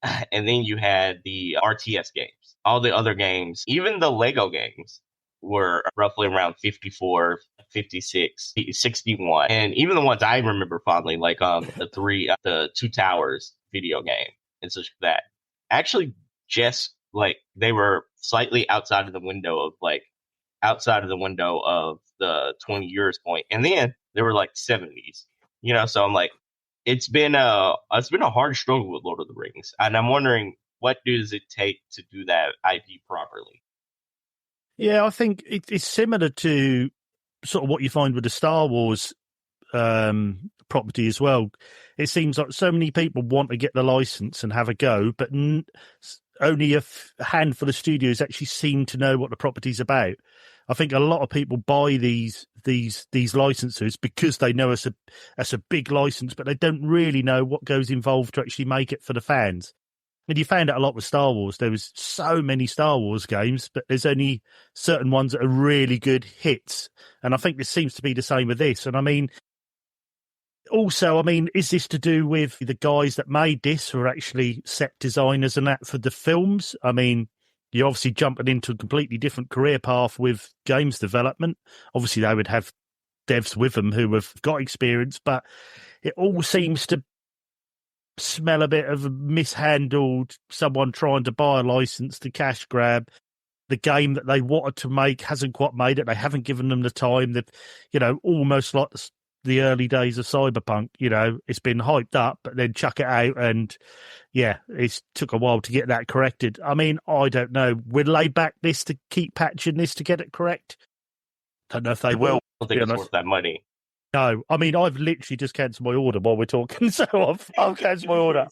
the RTS games. All the other games, even the Lego games, were roughly around 54, 56, 61. And even the ones I remember fondly, the Two Towers video game and such like that, actually just they were slightly outside of the window of the 20 years point. And then they were 70s, so I'm it's been a hard struggle with Lord of the Rings. And I'm wondering, what does it take to do that IP properly? Yeah, I think it's similar to sort of what you find with the Star Wars property as well. It seems like so many people want to get the license and have a go, but only a handful of studios actually seem to know what the property's about. I think a lot of people buy these licenses because they know it's a big license, but they don't really know what goes involved to actually make it for the fans. And you found out a lot with Star Wars. There was so many Star Wars games, but there's only certain ones that are really good hits. And I think this seems to be the same with this. And is this to do with the guys that made this who are actually set designers and that for the films? You're obviously jumping into a completely different career path with games development. Obviously, they would have devs with them who have got experience, but it all seems to smell a bit of mishandled, someone trying to buy a license to cash grab. The game that they wanted to make hasn't quite made it. They haven't given them the time. They've, almost like the early days of Cyberpunk, it's been hyped up, but then chuck it out. And yeah, it took a while to get that corrected. I don't know. Will they back this to keep patching this to get it correct? Don't know if they will. I don't think it's worth that money. No, I've literally just cancelled my order while we're talking, so I've cancelled my order.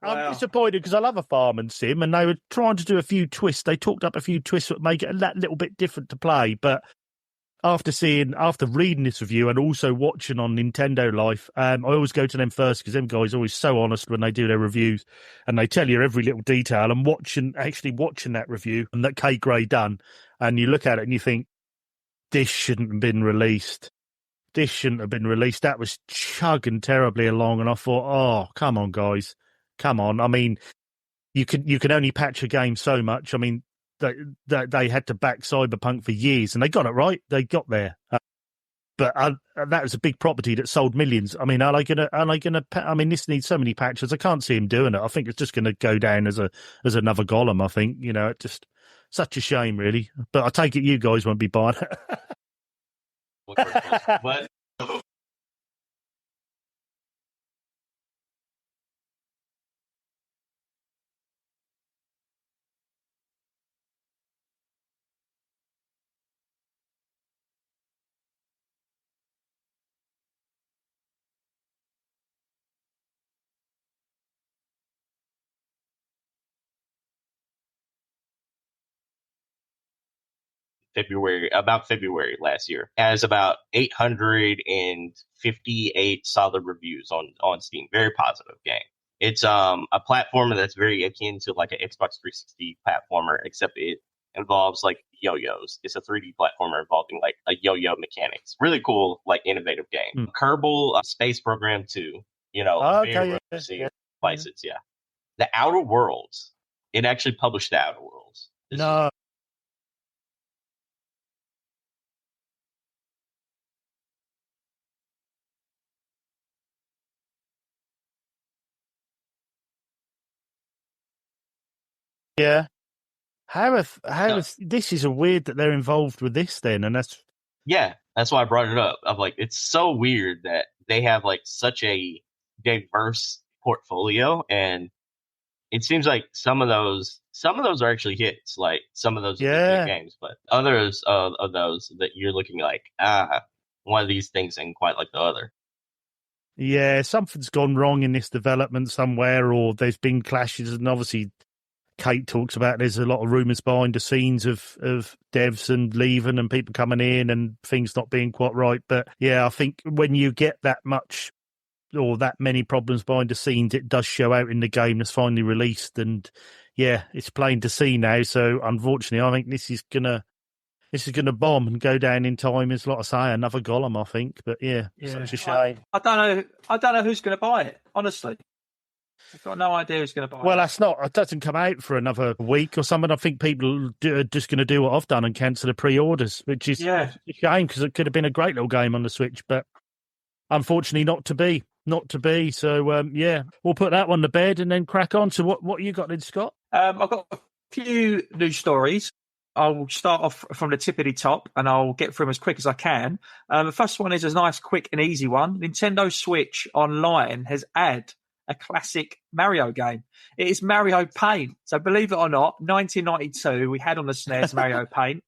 I'm disappointed because I love a farming sim, and they were trying to do a few twists. They talked up a few twists that make it that little bit different to play, but after reading this review and also watching on Nintendo Life, I always go to them first because them guys are always so honest when they do their reviews and they tell you every little detail. And watching that review and that Kay Gray done, and you look at it and you think, this shouldn't have been released. This shouldn't have been released. That was chugging terribly along, and I thought, oh, come on, guys, come on. I mean, you can only patch a game so much. I mean, they had to back Cyberpunk for years, and they got it right. They got there, but that was a big property that sold millions. I mean, are they gonna? I mean, this needs so many patches. I can't see him doing it. I think it's just going to go down as another Gollum. I think, it just such a shame, really. But I take it you guys won't be buying it. But February last year, has about 858 solid reviews on Steam. Very positive game. It's a platformer that's very akin to like an Xbox 360 platformer, except it involves like yo-yos. It's a 3D platformer involving like a yo-yo mechanics. Really cool, like innovative game. Kerbal Space Program 2. License, yeah. The Outer Worlds. It actually published The Outer Worlds. No. Yeah. This is a weird that they're involved with this then, and that's why I brought it up. I'm like, it's so weird that they have like such a diverse portfolio, and it seems like some of those are actually hits, like some of those are good games, but others of those that you're looking like, one of these things ain't quite like the other. Yeah, something's gone wrong in this development somewhere, or there's been clashes, and obviously Kate talks about there's a lot of rumours behind the scenes of devs and leaving and people coming in and things not being quite right. But yeah, I think when you get that much or that many problems behind the scenes, it does show out in the game that's finally released. And yeah, it's plain to see now. So unfortunately, I think this is gonna bomb and go down in time as, like I say, another Gollum, I think. But yeah, such a shame. I don't know who's going to buy it, honestly. I've got no idea who's going to buy it. Well, it doesn't come out for another week or something. I think people are just going to do what I've done and cancel the pre-orders, which is a shame because it could have been a great little game on the Switch, but unfortunately not to be. So, we'll put that one to bed and then crack on. So what you got then, Scott? I've got a few news stories. I'll start off from the tippity top and I'll get through them as quick as I can. The first one is a nice, quick and easy one. Nintendo Switch Online has added a classic Mario game. It is Mario Paint. So believe it or not, 1992, we had on the SNES Mario Paint.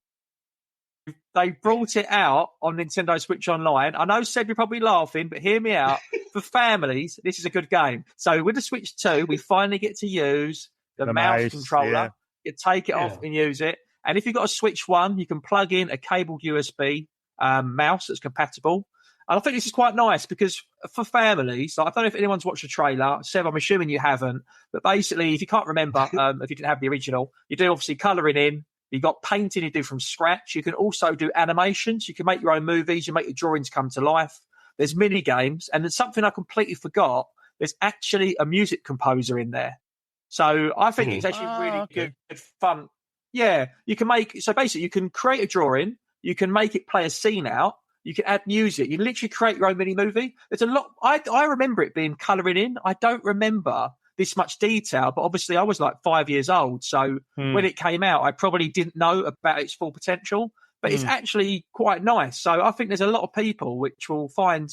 They brought it out on Nintendo Switch Online. I know, Seb, you're probably laughing, but hear me out. For families, this is a good game. So with the Switch 2, we finally get to use the mouse controller. Yeah. You take it off and use it. And if you've got a Switch 1, you can plug in a cabled USB mouse that's compatible. And I think this is quite nice because for families, like, I don't know if anyone's watched the trailer. Seb, I'm assuming you haven't. But basically, if you can't remember, if you didn't have the original, you do obviously colouring in. You've got painting you do from scratch. You can also do animations. You can make your own movies. You make your drawings come to life. There's mini games. And there's something I completely forgot. There's actually a music composer in there. So I think it's actually really good fun. Yeah, you can basically you can create a drawing. You can make it play a scene out. You can add music. You can literally create your own mini movie. There's a lot. I remember it being colouring in. I don't remember this much detail, but obviously I was like 5 years old. So when it came out, I probably didn't know about its full potential, but it's actually quite nice. So I think there's a lot of people which will find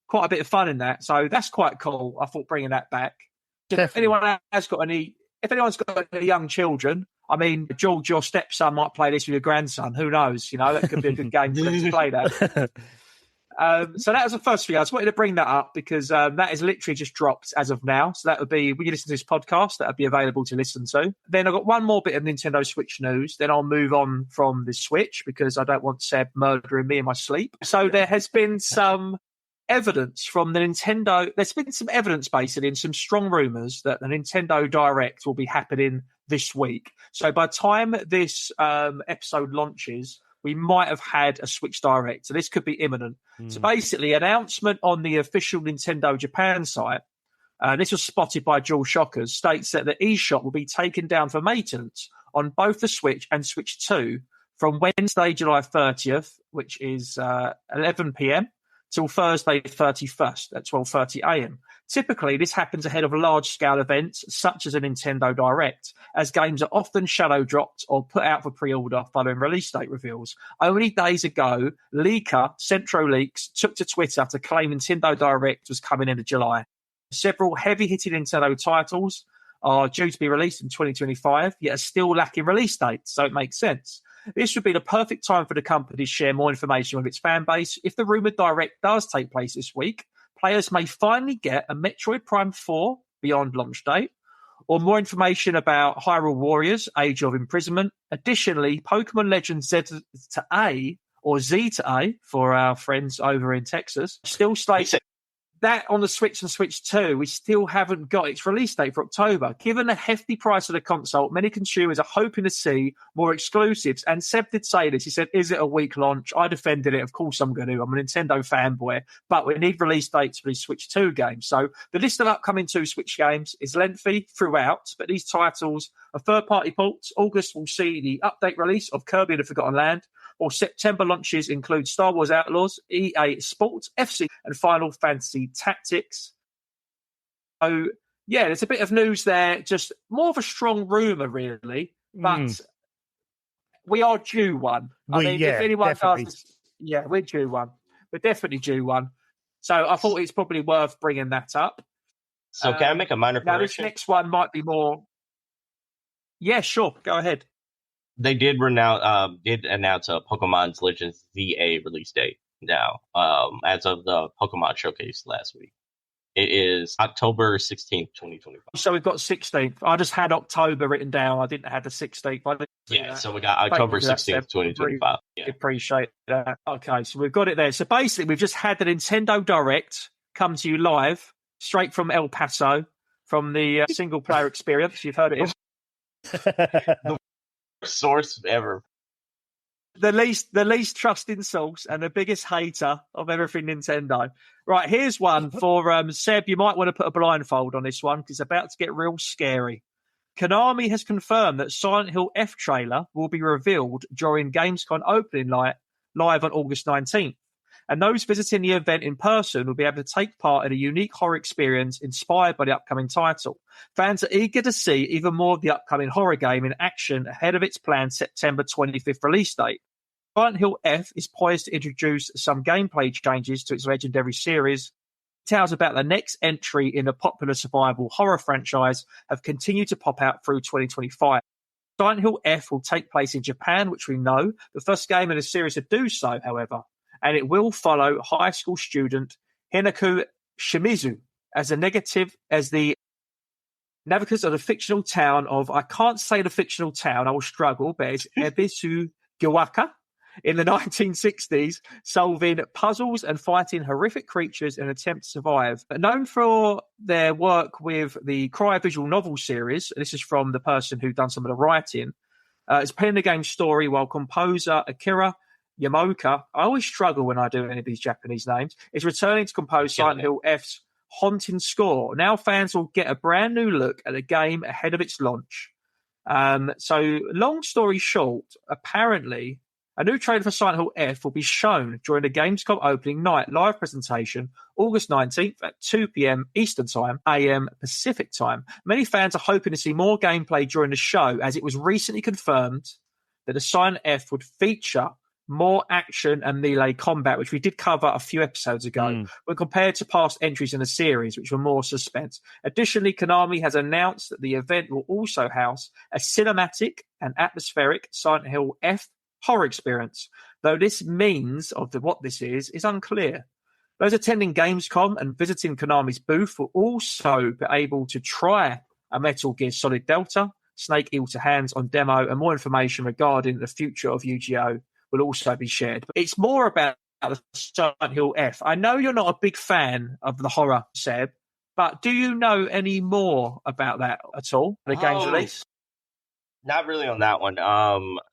quite a bit of fun in that. So that's quite cool. I thought bringing that back. If anyone's got any young children, I mean, George, your stepson might play this with your grandson. Who knows? You know, that could be a good game for them to play that. So that was the first thing. I just wanted to bring that up because that is literally just dropped as of now. So that would be, when you listen to this podcast, that would be available to listen to. Then I've got one more bit of Nintendo Switch news. Then I'll move on from the Switch because I don't want Seb murdering me in my sleep. So there has been some evidence from the Nintendo. There's been some evidence basically and some strong rumors that the Nintendo Direct will be happening this week. So by the time this episode launches, we might have had a Switch Direct. So this could be imminent. So basically, announcement on the official Nintendo Japan site, this was spotted by Dual Shockers, states that the eShop will be taken down for maintenance on both the Switch and Switch 2 from Wednesday, July 30th, which is 11 p.m, till Thursday 31st at 12:30 a.m. Typically, this happens ahead of large-scale events such as a Nintendo Direct, as games are often shadow-dropped or put out for pre-order following release date reveals. Only days ago, leaker Centro Leaks took to Twitter to claim Nintendo Direct was coming into July. Several heavy-hitting Nintendo titles are due to be released in 2025, yet are still lacking release dates, so it makes sense. This would be the perfect time for the company to share more information with its fan base. If the rumoured Direct does take place this week, players may finally get a Metroid Prime 4 beyond launch date, or more information about Hyrule Warriors, Age of Imprisonment. Additionally, Pokemon Legends Z to A, or Z to A, for our friends over in Texas, still slates that on the Switch and Switch 2, we still haven't got its release date for October. Given the hefty price of the console, many consumers are hoping to see more exclusives. And Seb did say this. He said, is it a week launch? I defended it. Of course I'm going to. I'm a Nintendo fanboy. But we need release dates for these Switch 2 games. So the list of upcoming 2 Switch games is lengthy throughout, but these titles are third-party ports. August will see the update release of Kirby and the Forgotten Land, or September launches include Star Wars Outlaws, EA Sports, FC, and Final Fantasy Tactics. So, yeah, there's a bit of news there, just more of a strong rumour, really, but we are due one. If anyone definitely does this, we're due one. We're definitely due one. So I thought it's probably worth bringing that up. So can I make a minor correction? Now, this next one might be more... Yeah, sure. Go ahead. They did announce a Pokemon Legends ZA release date now, as of the Pokemon Showcase last week. It is October 16th, 2025. So we've got 16th. I just had October written down. I didn't have the 16th. So we got October 16th, 2025. Yeah. Appreciate that. Okay, so we've got it there. So basically, we've just had the Nintendo Direct come to you live, straight from El Paso, from the single-player experience. You've heard it. The source ever. The least trusting source and the biggest hater of everything Nintendo. Right, here's one for Seb. You might want to put a blindfold on this one because it's about to get real scary. Konami has confirmed that Silent Hill F trailer will be revealed during Gamescom opening night live on August 19th. And those visiting the event in person will be able to take part in a unique horror experience inspired by the upcoming title. Fans are eager to see even more of the upcoming horror game in action ahead of its planned September 25th release date. Silent Hill F is poised to introduce some gameplay changes to its legendary series. Details about the next entry in the popular survival horror franchise have continued to pop out through 2025. Silent Hill F will take place in Japan, which we know, the first game in the series to do so, however. And it will follow high school student Hinako Shimizu as the navigators of the fictional town of, I can't say the fictional town, I will struggle, but it's Ebisugiwaka in the 1960s, solving puzzles and fighting horrific creatures in an attempt to survive. Known for their work with the Cry-Visual novel series, this is from the person who done some of the writing, it's playing the game's story while composer Akira Yamaoka, I always struggle when I do any of these Japanese names, is returning to compose Silent Hill F's haunting score. Now fans will get a brand new look at the game ahead of its launch. So long story short, apparently a new trailer for Silent Hill F will be shown during the Gamescom opening night live presentation, August 19th at 2 p.m. Eastern Time, AM Pacific Time. Many fans are hoping to see more gameplay during the show, as it was recently confirmed that the Silent F would feature more action and melee combat, which we did cover a few episodes ago, when compared to past entries in the series, which were more suspense. Additionally, Konami has announced that the event will also house a cinematic and atmospheric Silent Hill F horror experience. though this means of what this is unclear. Those attending Gamescom and visiting Konami's booth will also be able to try a Metal Gear Solid Delta, Snake Eater hands-on demo, and more information regarding the future of Yu-Gi-Oh! Will also be shared. It's more about the Silent Hill F. I know you're not a big fan of the horror, Seb, but do you know any more about that at all? The game's release? Not really on that one.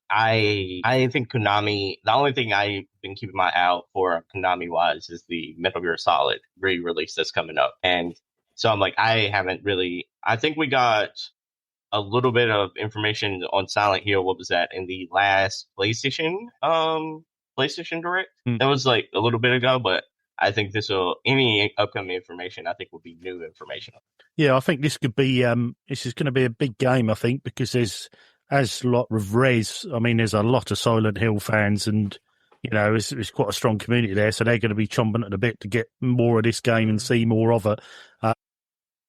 I think Konami, the only thing I've been keeping my eye out for Konami-wise is the Metal Gear Solid re-release that's coming up. And so I'm like, I think we got a little bit of information on Silent Hill. What was that in the last PlayStation Direct? That was like a little bit ago, but I think any upcoming information, I think will be new information. Yeah, I think this could be, this is going to be a big game, I think, because there's a lot of there's a lot of Silent Hill fans, and, it's quite a strong community there, so they're going to be chomping at the bit to get more of this game and see more of it.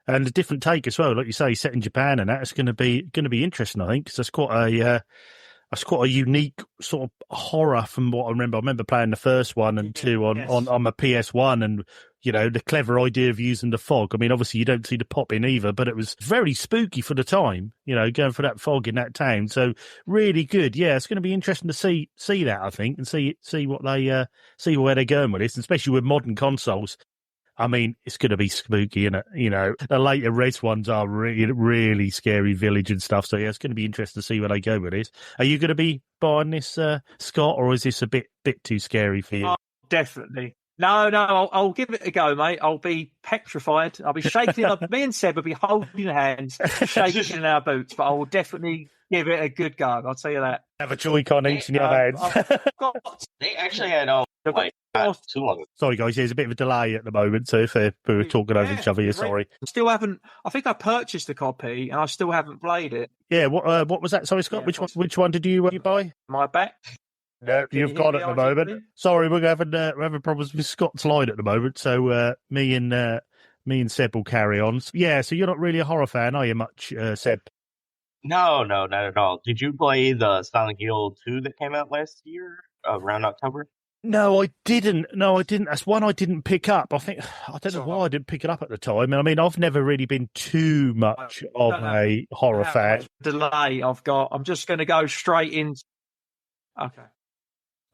And a different take as well, like you say, set in Japan, and that's going to be interesting, I think, because that's quite a unique sort of horror from what I remember. I remember playing the first one and two on my PS1, and the clever idea of using the fog. I mean, obviously you don't see the pop in either, but it was very spooky for the time. Going for that fog in that town. So really good. Yeah, it's going to be interesting to see that, I think, and see what they see where they're going with this, and especially with modern consoles. I mean, it's going to be spooky, isn't it? The later Res ones are really, really scary village and stuff. So, yeah, it's going to be interesting to see where they go with this. Are you going to be buying this, Scott, or is this a bit too scary for you? Oh, definitely. No, I'll give it a go, mate. I'll be petrified. I'll be shaking up. Me and Seb will be holding hands, shaking in our boots, but I will definitely give it a good go. I'll tell you that. Have a Joy-Con each in your hands. They actually had too long. Sorry, guys. There's a bit of a delay at the moment, so if we're talking over each other, sorry. Still haven't. I think I purchased a copy, and I still haven't played it. Yeah. What was that? Sorry, Scott. Yeah, which one did you buy? My back. No, you've got it at the moment. Sorry, we're having problems with Scott's line at the moment. So me and Seb will carry on. Yeah. So you're not really a horror fan, are you? Much, Seb? No, not at all. Did you play the Silent Hill 2 that came out last year around October? No, I didn't. That's one I didn't pick up. I don't know why I didn't pick it up at the time. I mean, I've never really been too much of a horror fan. Delay I've got. I'm just going to go straight in. Okay.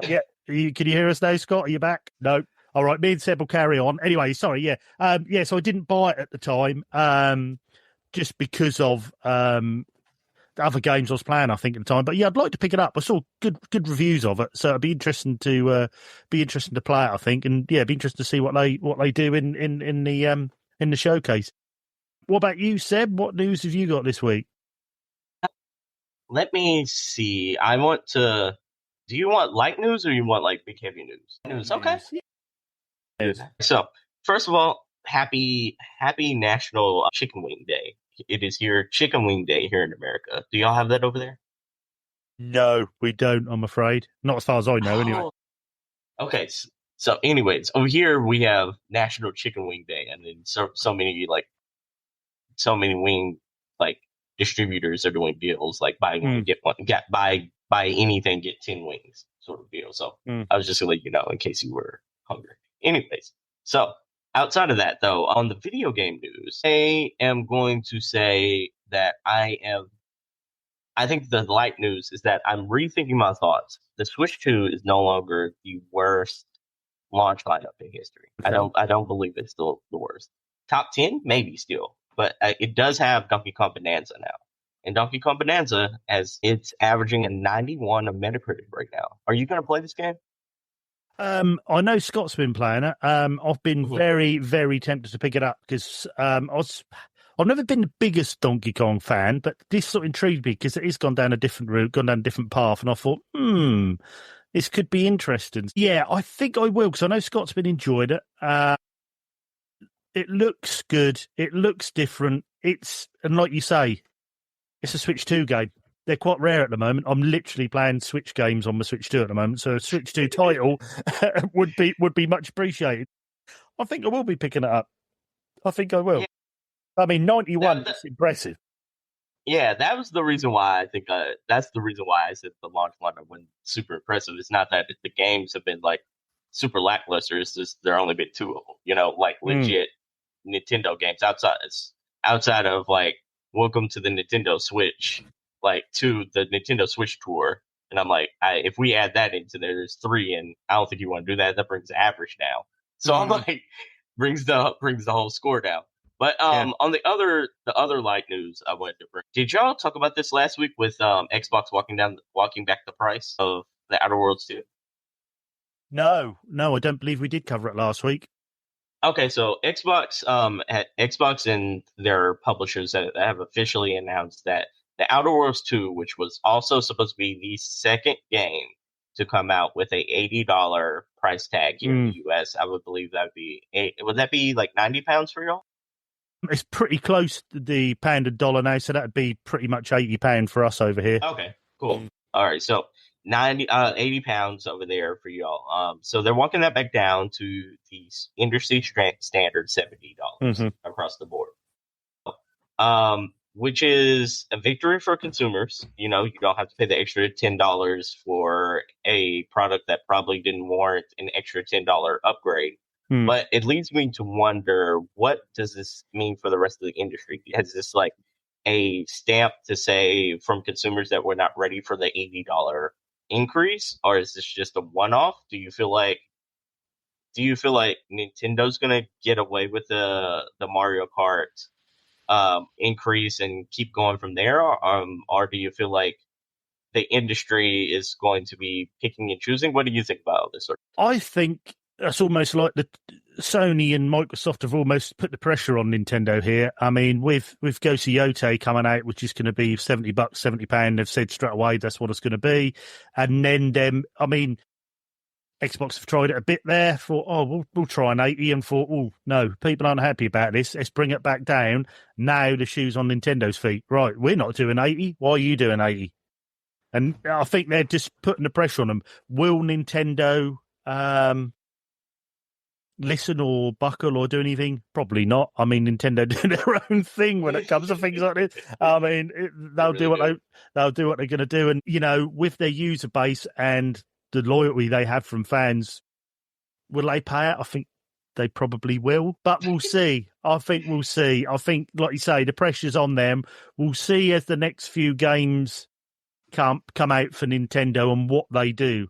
Yeah. Can you hear us now, Scott? Are you back? No. All right. Me and Seb will carry on. Anyway, sorry. Yeah. So I didn't buy it at the time. Just because of the other games I was playing, I think, at the time. But yeah, I'd like to pick it up. I saw good reviews of it, so it'd be interesting to play it, I think, and yeah, it'd be interesting to see what they do in the showcase. What about you, Seb? What news have you got this week? Let me see. Do you want light news or you want like big heavy news? News, okay. News. So first of all, happy National Chicken Wing Day. It is here, Chicken Wing Day here in America. Do y'all have that over there? No, we don't, I'm afraid. Not as far as I know, anyway. Okay, so anyways, over here we have National Chicken Wing Day, and then so many wing distributors are doing deals like buy one get one, buy anything get 10 wings sort of deal. So I was just gonna let you know in case you were hungry. Anyways, so outside of that, though, on the video game news, I am going to say that I think the light news is that I'm rethinking my thoughts. The Switch 2 is no longer the worst launch lineup in history. Okay. I don't believe it's still the worst. Top 10, maybe still, but it does have Donkey Kong Bonanza now. And Donkey Kong Bonanza, it's averaging a 91 on Metacritic right now. Are you going to play this game? I know Scott's been playing it. I've been very, very tempted to pick it up because I've never been the biggest Donkey Kong fan, but this sort of intrigued me because it has gone down a different route, gone down a different path, and I thought, this could be interesting. Yeah, I think I will because I know Scott's been enjoying it. It looks good. It looks different. And like you say, it's a Switch 2 game. They're quite rare at the moment. I'm literally playing Switch games on my Switch 2 at the moment, so a Switch 2 title would be much appreciated. I think I will be picking it up. I think I will. Yeah. I mean, 91 is impressive. Yeah, that was the reason why I think that's the reason why I said the launch lineup wasn't super impressive. It's not that the games have been like super lackluster. It's just there only been two of them. Like legit Nintendo games outside of like Welcome to the Nintendo Switch, like to the Nintendo Switch tour. And I'm like, if we add that into there, there's three, and I don't think you want to do that. That brings the average down. So I'm like, brings the whole score down. But on the other light news I wanted to bring. Did y'all talk about this last week with Xbox walking back the price of the Outer Worlds 2? No, I don't believe we did cover it last week. Okay, so Xbox and their publishers have officially announced that the Outer Worlds 2, which was also supposed to be the second game to come out with a $80 price tag here in the US, I would believe would that be like £90 for y'all? It's pretty close to the pound and dollar now, so that'd be pretty much £80 for us over here. Okay, cool. All right, so £80 over there for y'all. So they're walking that back down to the industry standard $70 across the board. Which is a victory for consumers. You don't have to pay the extra $10 for a product that probably didn't warrant an extra $10 upgrade. But it leads me to wonder, what does this mean for the rest of the industry? Has this like a stamp to say from consumers that we're not ready for the $80 increase, or is this just a one-off? Do you feel like Nintendo's gonna get away with the Mario Kart increase and keep going from there, or do you feel like the industry is going to be picking and choosing? What do you think about all this? I think that's almost like the Sony and Microsoft have almost put the pressure on Nintendo here. I mean, with Ghost of Yote coming out, which is going to be $70, £70, they've said straight away that's what it's going to be. And then Xbox have tried it a bit there, thought, we'll try an 80, and thought, no, people aren't happy about this. Let's bring it back down. Now the shoe's on Nintendo's feet. Right, we're not doing 80. Why are you doing 80? And I think they're just putting the pressure on them. Will Nintendo listen or buckle or do anything? Probably not. I mean, Nintendo do their own thing when it comes to things like this. I mean, they'll do what they're going to do. And, with their user base and the loyalty they have from fans, will they pay it? I think they probably will, but we'll see. I think we'll see. I think, like you say, the pressure's on them. We'll see as the next few games come out for Nintendo and what they do.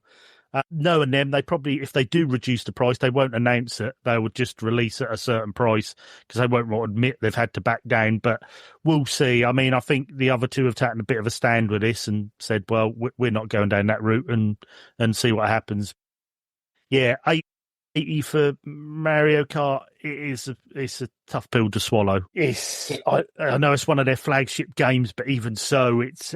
Knowing them, they probably, if they do reduce the price, they won't announce it. They would just release at a certain price because they won't want to admit they've had to back down. But we'll see. I mean, I think the other two have taken a bit of a stand with this and said, well, we're not going down that route, and see what happens. Yeah, 80 for Mario Kart, it's a tough pill to swallow. I know it's one of their flagship games, but even so, it's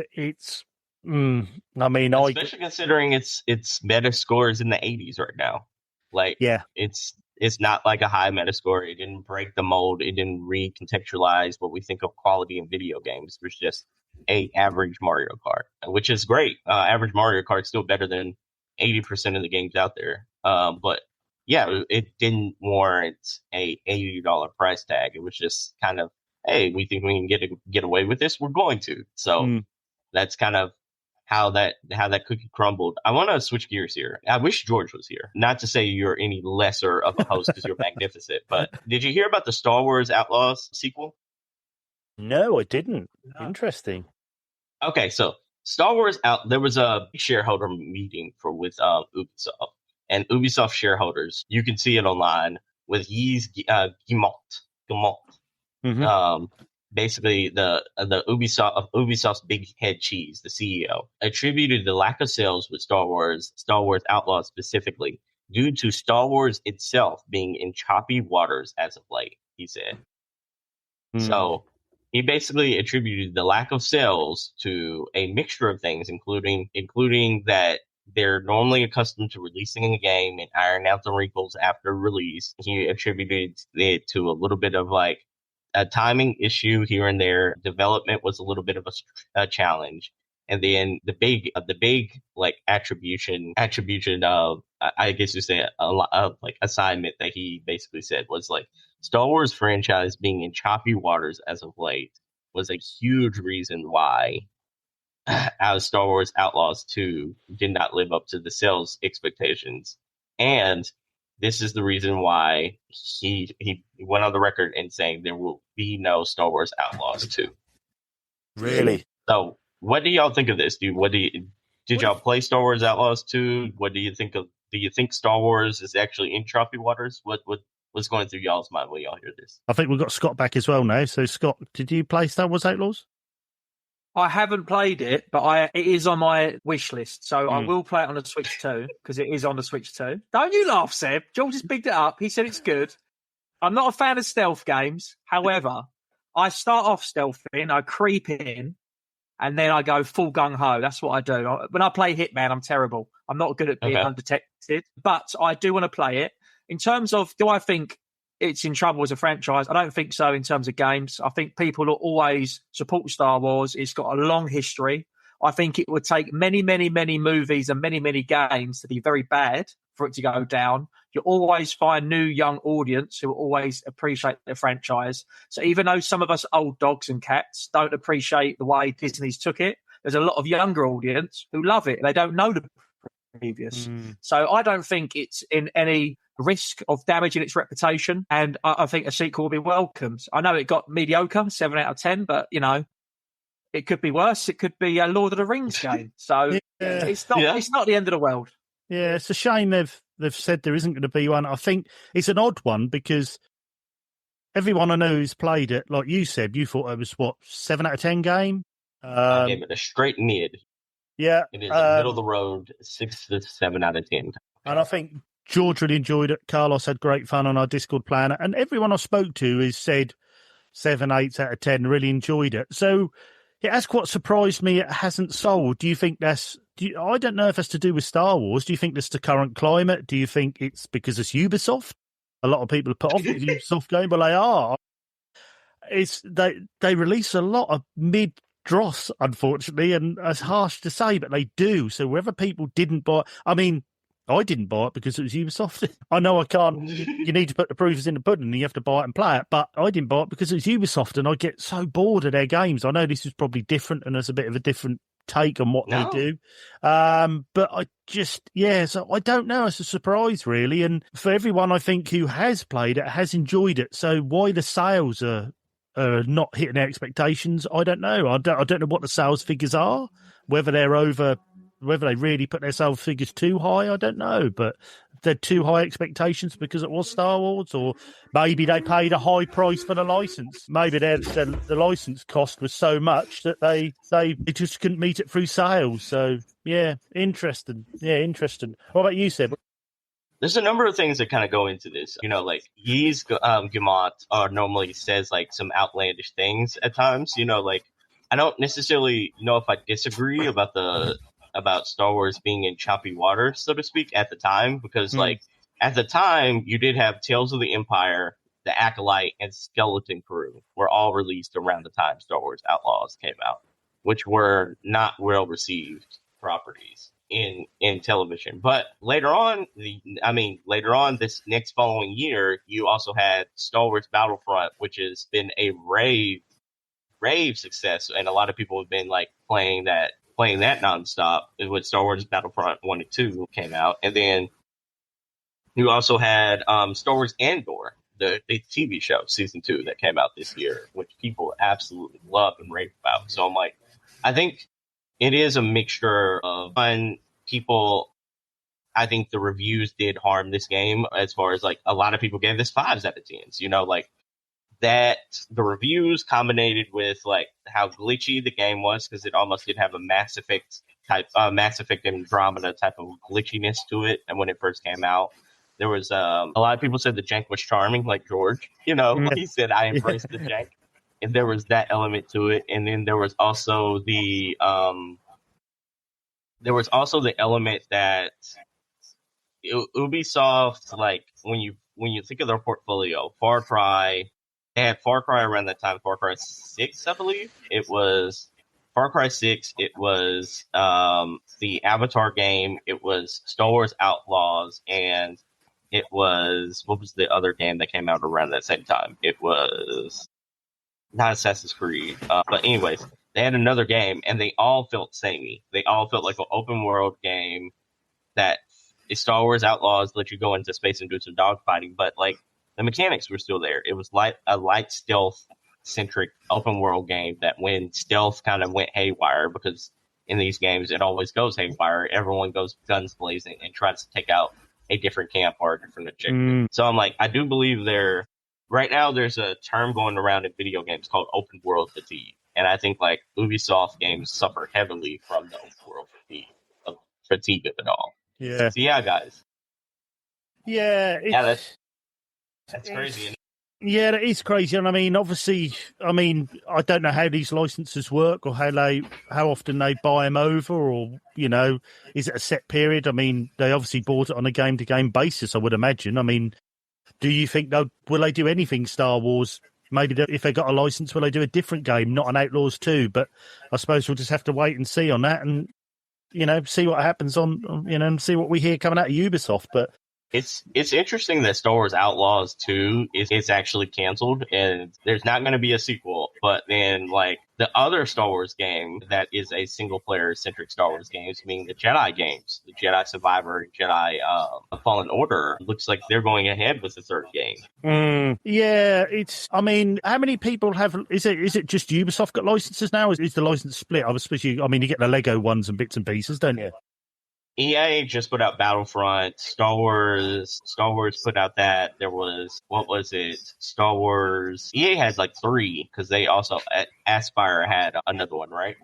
I mean, especially considering its meta score is in the 80s right now. Like, yeah, it's not like a high meta score. It didn't break the mold. It didn't recontextualize what we think of quality in video games. It was just a average Mario Kart, which is great. Average Mario Kart is still better than 80% of the games out there. But yeah, it didn't warrant a $80 price tag. It was just kind of, hey, we think we can get away with this. We're going to. So that's kind of how that cookie crumbled. I want to switch gears here. I wish George was here. Not to say you're any lesser of a host because you're magnificent, but did you hear about the Star Wars Outlaws sequel? No, I didn't. Interesting. Okay, so Star Wars there was a shareholder meeting with Ubisoft, and Ubisoft shareholders, you can see it online with Yves Guillemot. Basically the Ubisoft's big head cheese, the CEO, attributed the lack of sales with Star Wars Outlaws specifically due to Star Wars itself being in choppy waters as of late, he said. So he basically attributed the lack of sales to a mixture of things, including that they're normally accustomed to releasing a game and iron out the wrinkles after release. He attributed it to a little bit of like a timing issue here and there. Development was a little bit of a challenge. And then the big like attribution of, I guess you say like assignment that he basically said was like Star Wars franchise being in choppy waters as of late. was a huge reason why Star Wars Outlaws 2 did not live up to the sales expectations. And this is the reason why he went on the record and saying there will be no Star Wars Outlaws 2. Really? So, what do y'all think of this? Did y'all play Star Wars Outlaws 2? What do you think of? Do you think Star Wars is actually in choppy waters? What's going through y'all's mind when y'all hear this? I think we've got Scott back as well now. So, Scott, did you play Star Wars Outlaws? I haven't played it, but it is on my wish list. So I will play it on the Switch 2 because it is on the Switch 2. Don't you laugh, Seb. George has picked it up. He said it's good. I'm not a fan of stealth games. However, I start off stealthing, I creep in, and then I go full gung-ho. That's what I do. When I play Hitman, I'm terrible. I'm not good at being undetected, but I do want to play it. In terms of, do I think it's in trouble as a franchise? I don't think so in terms of games. I think people will always support Star Wars. It's got a long history. I think it would take many, many, many movies and many, many games to be very bad for it to go down. You'll always find new young audience who will always appreciate the franchise. So even though some of us old dogs and cats don't appreciate the way Disney's took it, there's a lot of younger audience who love it. They don't know the previous. So I don't think it's in any risk of damaging its reputation, and I think a sequel will be welcomed. I know it got mediocre, 7 out of 10, but it could be worse. It could be a Lord of the Rings game. So it's not the end of the world. Yeah, it's a shame they've said there isn't going to be one. I think it's an odd one because everyone I know who's played it, like you said, you thought it was 7 out of 10 game. I gave it a straight mid. Yeah, it is a middle of the road 6 to 7 out of 10. And I think George really enjoyed it. Carlos had great fun on our Discord plan, and everyone I spoke to has said 7, 8 out of 10, really enjoyed it. So it has quite surprised me it hasn't sold. Do you think I don't know if it's to do with Star Wars. Do you think that's the current climate? Do you think it's because it's Ubisoft? A lot of people have put off the Ubisoft game, but they are. They release a lot of mid-dross, unfortunately, and it's harsh to say, but they do. So whether people didn't buy... I mean, I didn't buy it because it was Ubisoft. I know I can't. You need to put the proofs in the pudding and you have to buy it and play it. But I didn't buy it because it was Ubisoft and I get so bored of their games. I know this is probably different and there's a bit of a different take on what they do. But I just, so I don't know. It's a surprise, really. And for everyone, I think, who has played it, has enjoyed it. So why the sales are not hitting their expectations, I don't know. I don't know what the sales figures are, whether they're over... Whether they really put their sales figures too high, I don't know. But they're too high expectations because it was Star Wars, or maybe they paid a high price for the license. Maybe the license cost was so much that they just couldn't meet it through sales. So, interesting. Yeah, interesting. What about you, Seb? There's a number of things that kind of go into this. Like Yves Guillemot normally says like some outlandish things at times. I don't necessarily know if I disagree about Star Wars being in choppy water, so to speak, at the time, because at the time you did have Tales of the Empire, The Acolyte, and Skeleton Crew were all released around the time Star Wars Outlaws came out, which were not well received properties in television. But later on, this next following year, you also had Star Wars Battlefront, which has been a rave success, and a lot of people have been playing that nonstop when Star Wars Battlefront 1 and 2 came out. And then you also had Star Wars Andor, the TV show, season 2 that came out this year, which people absolutely love and rave about. So I think it is a mixture of fun people. I think the reviews did harm this game as far as a lot of people gave this 5s out of 10s, that the reviews combined with how glitchy the game was, because it almost did have a Mass Effect Andromeda type of glitchiness to it. And when it first came out, there was a lot of people said the jank was charming, like George. He said I embraced the jank, and there was that element to it. And then there was also the element that Ubisoft, when you think of their portfolio, Far Cry. They had Far Cry around that time, Far Cry 6, I believe. It was Far Cry 6. It was the Avatar game. It was Star Wars Outlaws. And it was, what was the other game that came out around that same time? It was not Assassin's Creed. But anyways, they had another game, and they all felt samey. They all felt like an open world game that is Star Wars Outlaws, let you go into space and do some dogfighting, but like the mechanics were still there. It was like a light stealth centric open world game that when stealth kind of went haywire, because in these games it always goes haywire, everyone goes guns blazing and tries to take out a different camp or a different objective. So I'm like, I do believe right now there's a term going around in video games called open world fatigue. And I think like Ubisoft games suffer heavily from the open world fatigue of it all. Yeah. So yeah, guys. Yeah. That's crazy. Yeah, that is crazy. And I mean, obviously, I don't know how these licenses work or how often they buy them over, or, is it a set period? I mean, they obviously bought it on a game-to-game basis, I would imagine. I mean, do you think will they do anything Star Wars? Maybe if they got a license, will they do a different game, not an Outlaws 2? But I suppose we'll just have to wait and see on that and, see what happens and see what we hear coming out of Ubisoft. But it's interesting that Star Wars Outlaws 2 is actually canceled, and there's not going to be a sequel. But then, like, the other Star Wars game that is a single-player-centric Star Wars games, meaning the Jedi games, the Jedi Survivor, Jedi Fallen Order, looks like they're going ahead with the third game. Yeah, how many people have... Is it just Ubisoft got licenses now? Is the license split? I suppose you get the Lego ones and bits and pieces, don't you? EA just put out Battlefront. Star Wars put out that. There was, what was it? Star Wars. EA had like 3, because they also, Aspire had another one, right?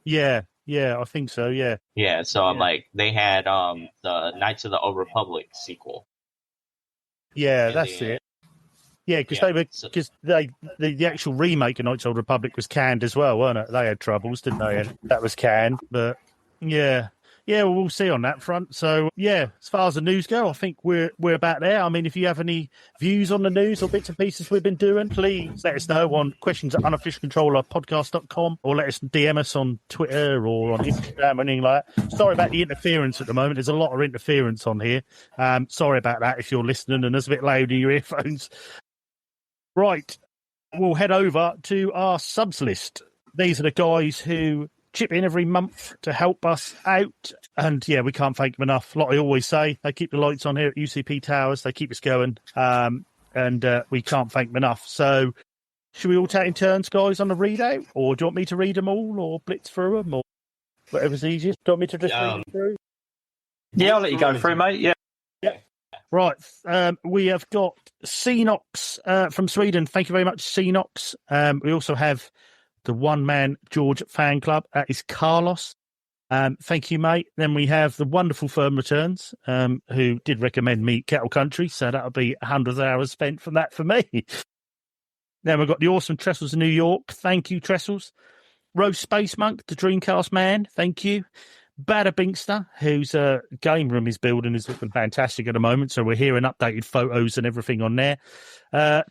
Yeah, I think so, yeah. Yeah, so like, they had the Knights of the Old Republic sequel. Yeah, that's it. Yeah, because the actual remake of Knights of the Old Republic was canned as well, weren't it? They had troubles, didn't they? And that was canned, but yeah, well, we'll see on that front. So yeah, as far as the news go, I think we're about there. I mean, if you have any views on the news or bits and pieces we've been doing, please let us know on questions@unofficialcontrollerpodcast.com, or let us DM us on Twitter or on Instagram or anything like that. Sorry about the interference at the moment. There's a lot of interference on here. Sorry about that if you're listening and it's a bit loud in your earphones. Right, we'll head over to our subs list. These are the guys who chip in every month to help us out. And yeah, we can't thank them enough. Like I always say, they keep the lights on here at UCP Towers. They keep us going. And we can't thank them enough. So should we all take in turns, guys, on the readout? Or do you want me to read them all or blitz through them or whatever's easiest? Do you want me to just read them through? Yeah, I'll let you go through, mate. Yeah. Right, we have got Cenox from Sweden. Thank you very much, Cenox. We also have the one-man George fan club. That is Carlos. Thank you, mate. Then we have the wonderful Firm Returns, who did recommend me Kettle Country, so that'll be 100 hours spent from that for me. Then we've got the awesome Trestles in New York. Thank you, Trestles. Rose Space Monk, the Dreamcast man. Thank you. Bada Binkster, whose game room is building, is looking fantastic at the moment. So we're hearing updated photos and everything on there.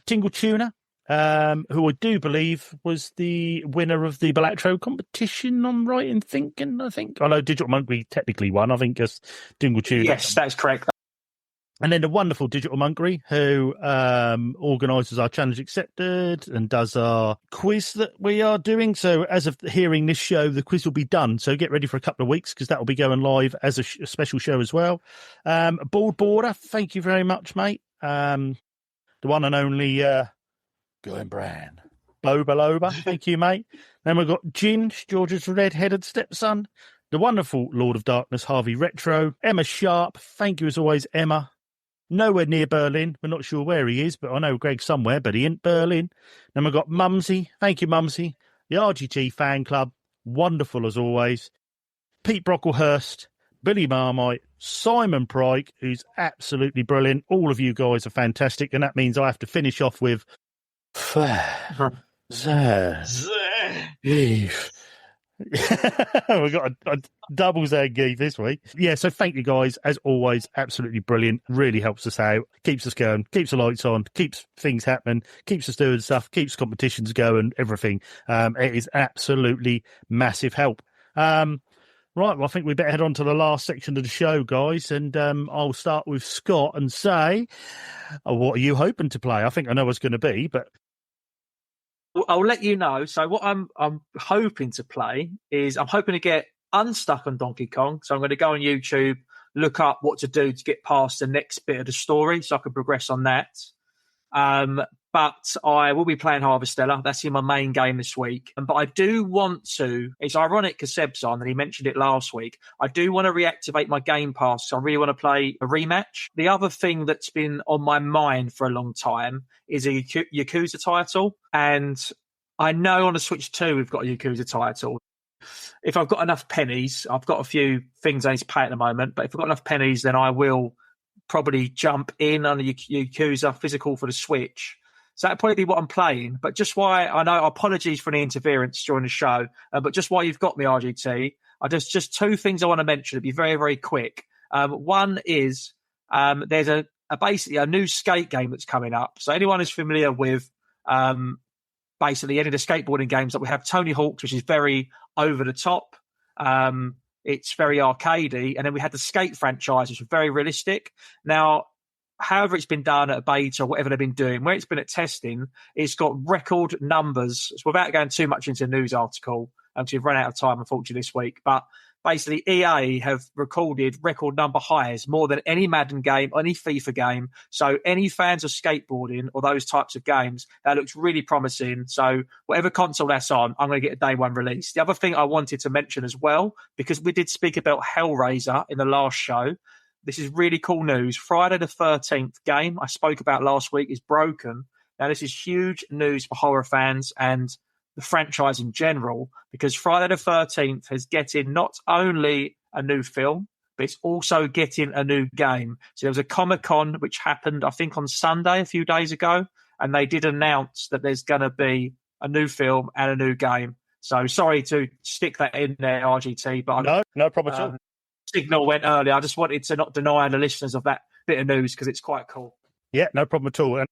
Tingle Tuner, who I do believe was the winner of the Balatro competition, I'm right in thinking, I think. I know Digital Monkery technically won, I think, just Tingle Tuner. Yes, that's correct. And then the wonderful Digital Monkery, who organises our Challenge Accepted and does our quiz that we are doing. So as of hearing this show, the quiz will be done. So get ready for a couple of weeks, because that will be going live as a special show as well. Board Border, thank you very much, mate. The one and only Going Brand. Boba Loba, thank you, mate. Then we've got Ginge, George's red-headed stepson. The wonderful Lord of Darkness, Harvey Retro. Emma Sharp, thank you as always, Emma. Nowhere near Berlin. We're not sure where he is, but I know Greg's somewhere, but he ain't Berlin. Then we've got Mumsy. Thank you, Mumsy. The RGT fan club. Wonderful as always. Pete Brocklehurst. Billy Marmite. Simon Pryke, who's absolutely brilliant. All of you guys are fantastic, and that means I have to finish off with Eve. We've got a double Zangief this week. Yeah, so thank you guys. As always, absolutely brilliant. Really helps us out. Keeps us going. Keeps the lights on. Keeps things happening. Keeps us doing stuff. Keeps competitions going. Everything. It is absolutely massive help. Right, well, I think we better head on to the last section of the show, guys. And I'll start with Scott and say, what are you hoping to play? I think I know what's going to be, but I'll let you know. So what I'm hoping to play is I'm hoping to get unstuck on Donkey Kong. So I'm going to go on YouTube, look up what to do to get past the next bit of the story so I can progress on that. But I will be playing Harvestella. That's in my main game this week. But I do want to, it's ironic because Seb's on and he mentioned it last week. I do want to reactivate my Game Pass. So I really want to play a rematch. The other thing that's been on my mind for a long time is a Yakuza title. And I know on the Switch 2 we've got a Yakuza title. If I've got enough pennies, I've got a few things I need to pay at the moment, but if I've got enough pennies, then I will probably jump in on the Yakuza physical for the Switch. So that'd probably be what I'm playing. But just why, I know, apologies for any interference during the show, but just while you've got me, RGT, just two things I want to mention. It'd be very, very quick. One is there's basically a new skate game that's coming up. So anyone who's familiar with basically any of the skateboarding games that we have, Tony Hawk's, which is very over the top. It's very arcadey. And then we had the Skate franchise, which was very realistic. Now, however it's been done at a beta or whatever they've been doing, where it's been at testing, it's got record numbers. So without going too much into the news article, because we've run out of time, unfortunately, this week. But basically, EA have recorded record number highs, more than any Madden game, any FIFA game. So any fans of skateboarding or those types of games, that looks really promising. So whatever console that's on, I'm going to get a day one release. The other thing I wanted to mention as well, because we did speak about Hellraiser in the last show, this is really cool news. Friday the 13th game I spoke about last week is broken. Now, this is huge news for horror fans and the franchise in general, because Friday the 13th is getting not only a new film, but it's also getting a new game. So there was a Comic-Con, which happened, I think, on Sunday, a few days ago, and they did announce that there's going to be a new film and a new game. So sorry to stick that in there, RGT, but no problem at all. Signal went early. I just wanted to not deny the listeners of that bit of news because it's quite cool. Yeah, no problem at all. And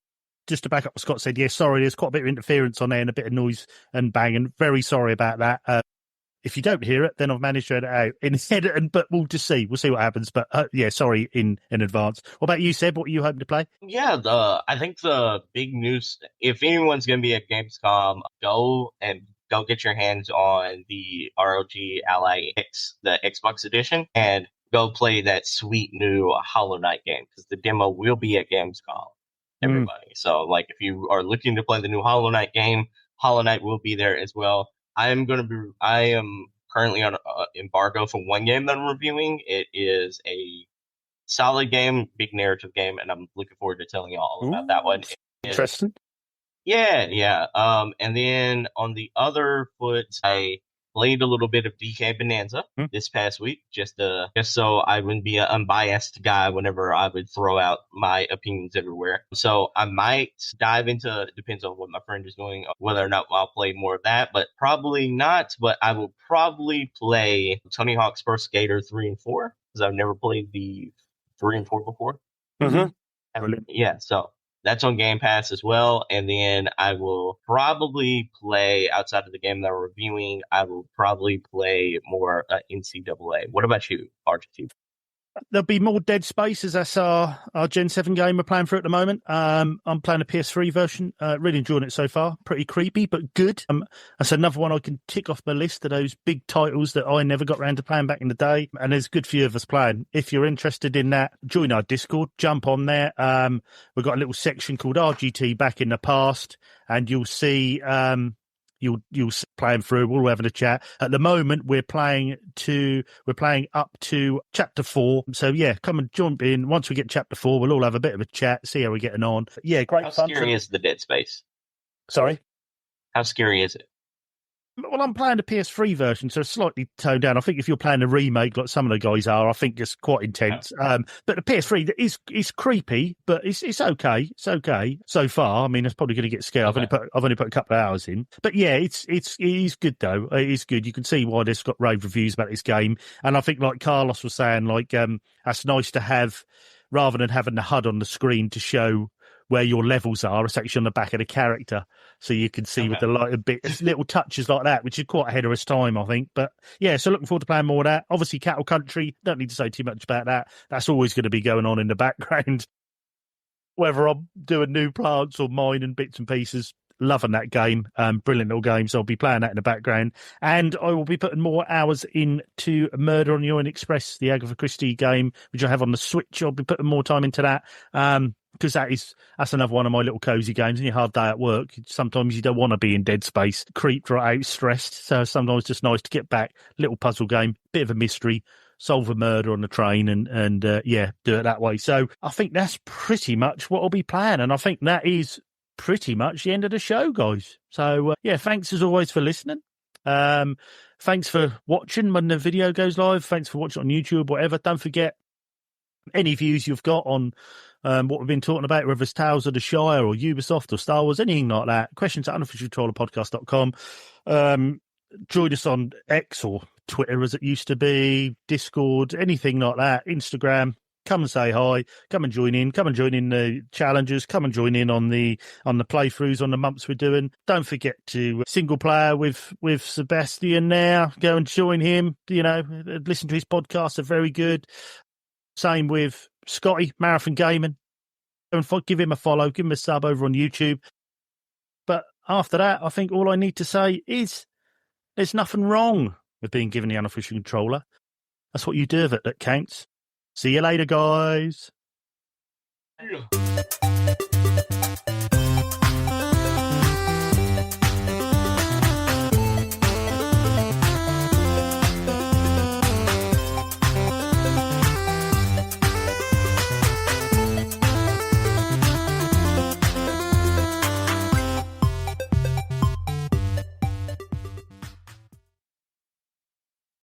just to back up what Scott said, sorry, there's quite a bit of interference on there and a bit of noise and bang, and very sorry about that. If you don't hear it, then I've managed to edit it out in edit, but we'll just see. We'll see what happens. But sorry in advance. What about you, Seb? What are you hoping to play? Yeah, I think the big news, if anyone's going to be at Gamescom, go get your hands on the ROG Ally X, the Xbox edition, and go play that sweet new Hollow Knight game, because the demo will be at Gamescom, everybody. So, like, if you are looking to play the new Hollow Knight game, Hollow Knight will be there as well. I am currently on embargo for one game that I'm reviewing. It is a solid game, big narrative game, and I'm looking forward to telling you all about that one. Interesting. Yeah. And then on the other foot, I played a little bit of DK Bonanza this past week, just so I wouldn't be an unbiased guy whenever I would throw out my opinions everywhere. So I might dive into, depends on what my friend is doing, whether or not I'll play more of that, but probably not. But I will probably play Tony Hawk's Pro Skater 3 and 4, because I've never played the 3 and 4 before. Yeah, so that's on Game Pass as well. And then I will probably play, outside of the game that we're reviewing, I will probably play more NCAA. What about you, RGT? There'll be more Dead Space, as that's our Gen 7 game we're playing for at the moment. I'm playing a PS3 version. Really enjoying it so far. Pretty creepy, but good. That's another one I can tick off my list of those big titles that I never got around to playing back in the day. And there's a good few of us playing. If you're interested in that, join our Discord. Jump on there. We've got a little section called RGT Back in the Past, and you'll see... You'll playing through. We're all having a chat. At the moment, we're playing up to chapter 4. So yeah, come and jump in. Once we get chapter 4, we'll all have a bit of a chat, see how we're getting on. Yeah, great fun. How scary is the Dead Space? Sorry? How scary is it? Well, I'm playing the PS3 version, so it's slightly toned down. I think if you're playing a remake, like some of the guys are, I think it's quite intense. But the PS3 is creepy, but it's okay. It's okay so far. I mean, it's probably going to get scared. Okay. I've only put a couple of hours in, but yeah, it is good though. It is good. You can see why there's got rave reviews about this game, and I think like Carlos was saying, like that's nice to have rather than having the HUD on the screen to show where your levels are. It's actually on the back of the character, so you can see with the lighter bits, little touches like that, which is quite ahead of its time, I think. But yeah, so looking forward to playing more of that. Obviously, Cattle Country, don't need to say too much about that. That's always going to be going on in the background. Whether I'm doing new plants or mining bits and pieces, loving that game. Brilliant little game. So I'll be playing that in the background. And I will be putting more hours into Murder on the Orient Express, the Agatha Christie game, which I have on the Switch. I'll be putting more time into that. Because that's another one of my little cozy games. In your hard day at work, sometimes you don't want to be in dead space, creeped right out, stressed. So sometimes it's just nice to get back, little puzzle game, bit of a mystery, solve a murder on the train, and do it that way. So I think that's pretty much what I'll be playing, and I think that is pretty much the end of the show, guys. So thanks as always for listening. Thanks for watching when the video goes live. Thanks for watching on YouTube, whatever. Don't forget any views you've got on what we've been talking about, whether it's Tales of the Shire or Ubisoft or Star Wars, anything like that. Questions at unofficialtrollerpodcast.com. Join us on X or Twitter as it used to be, Discord, anything like that, Instagram. Come and say hi. Come and join in. Come and join in the challenges. Come and join in on the playthroughs on the months we're doing. Don't forget to single player with Sebastian now. Go and join him. Listen to his podcasts. They're very good. Same with Scotty, Marathon Gaming. And give him a follow. Give him a sub over on YouTube. But after that, I think all I need to say is there's nothing wrong with being given the unofficial controller. That's what you do with it that counts. See you later, guys. Yeah.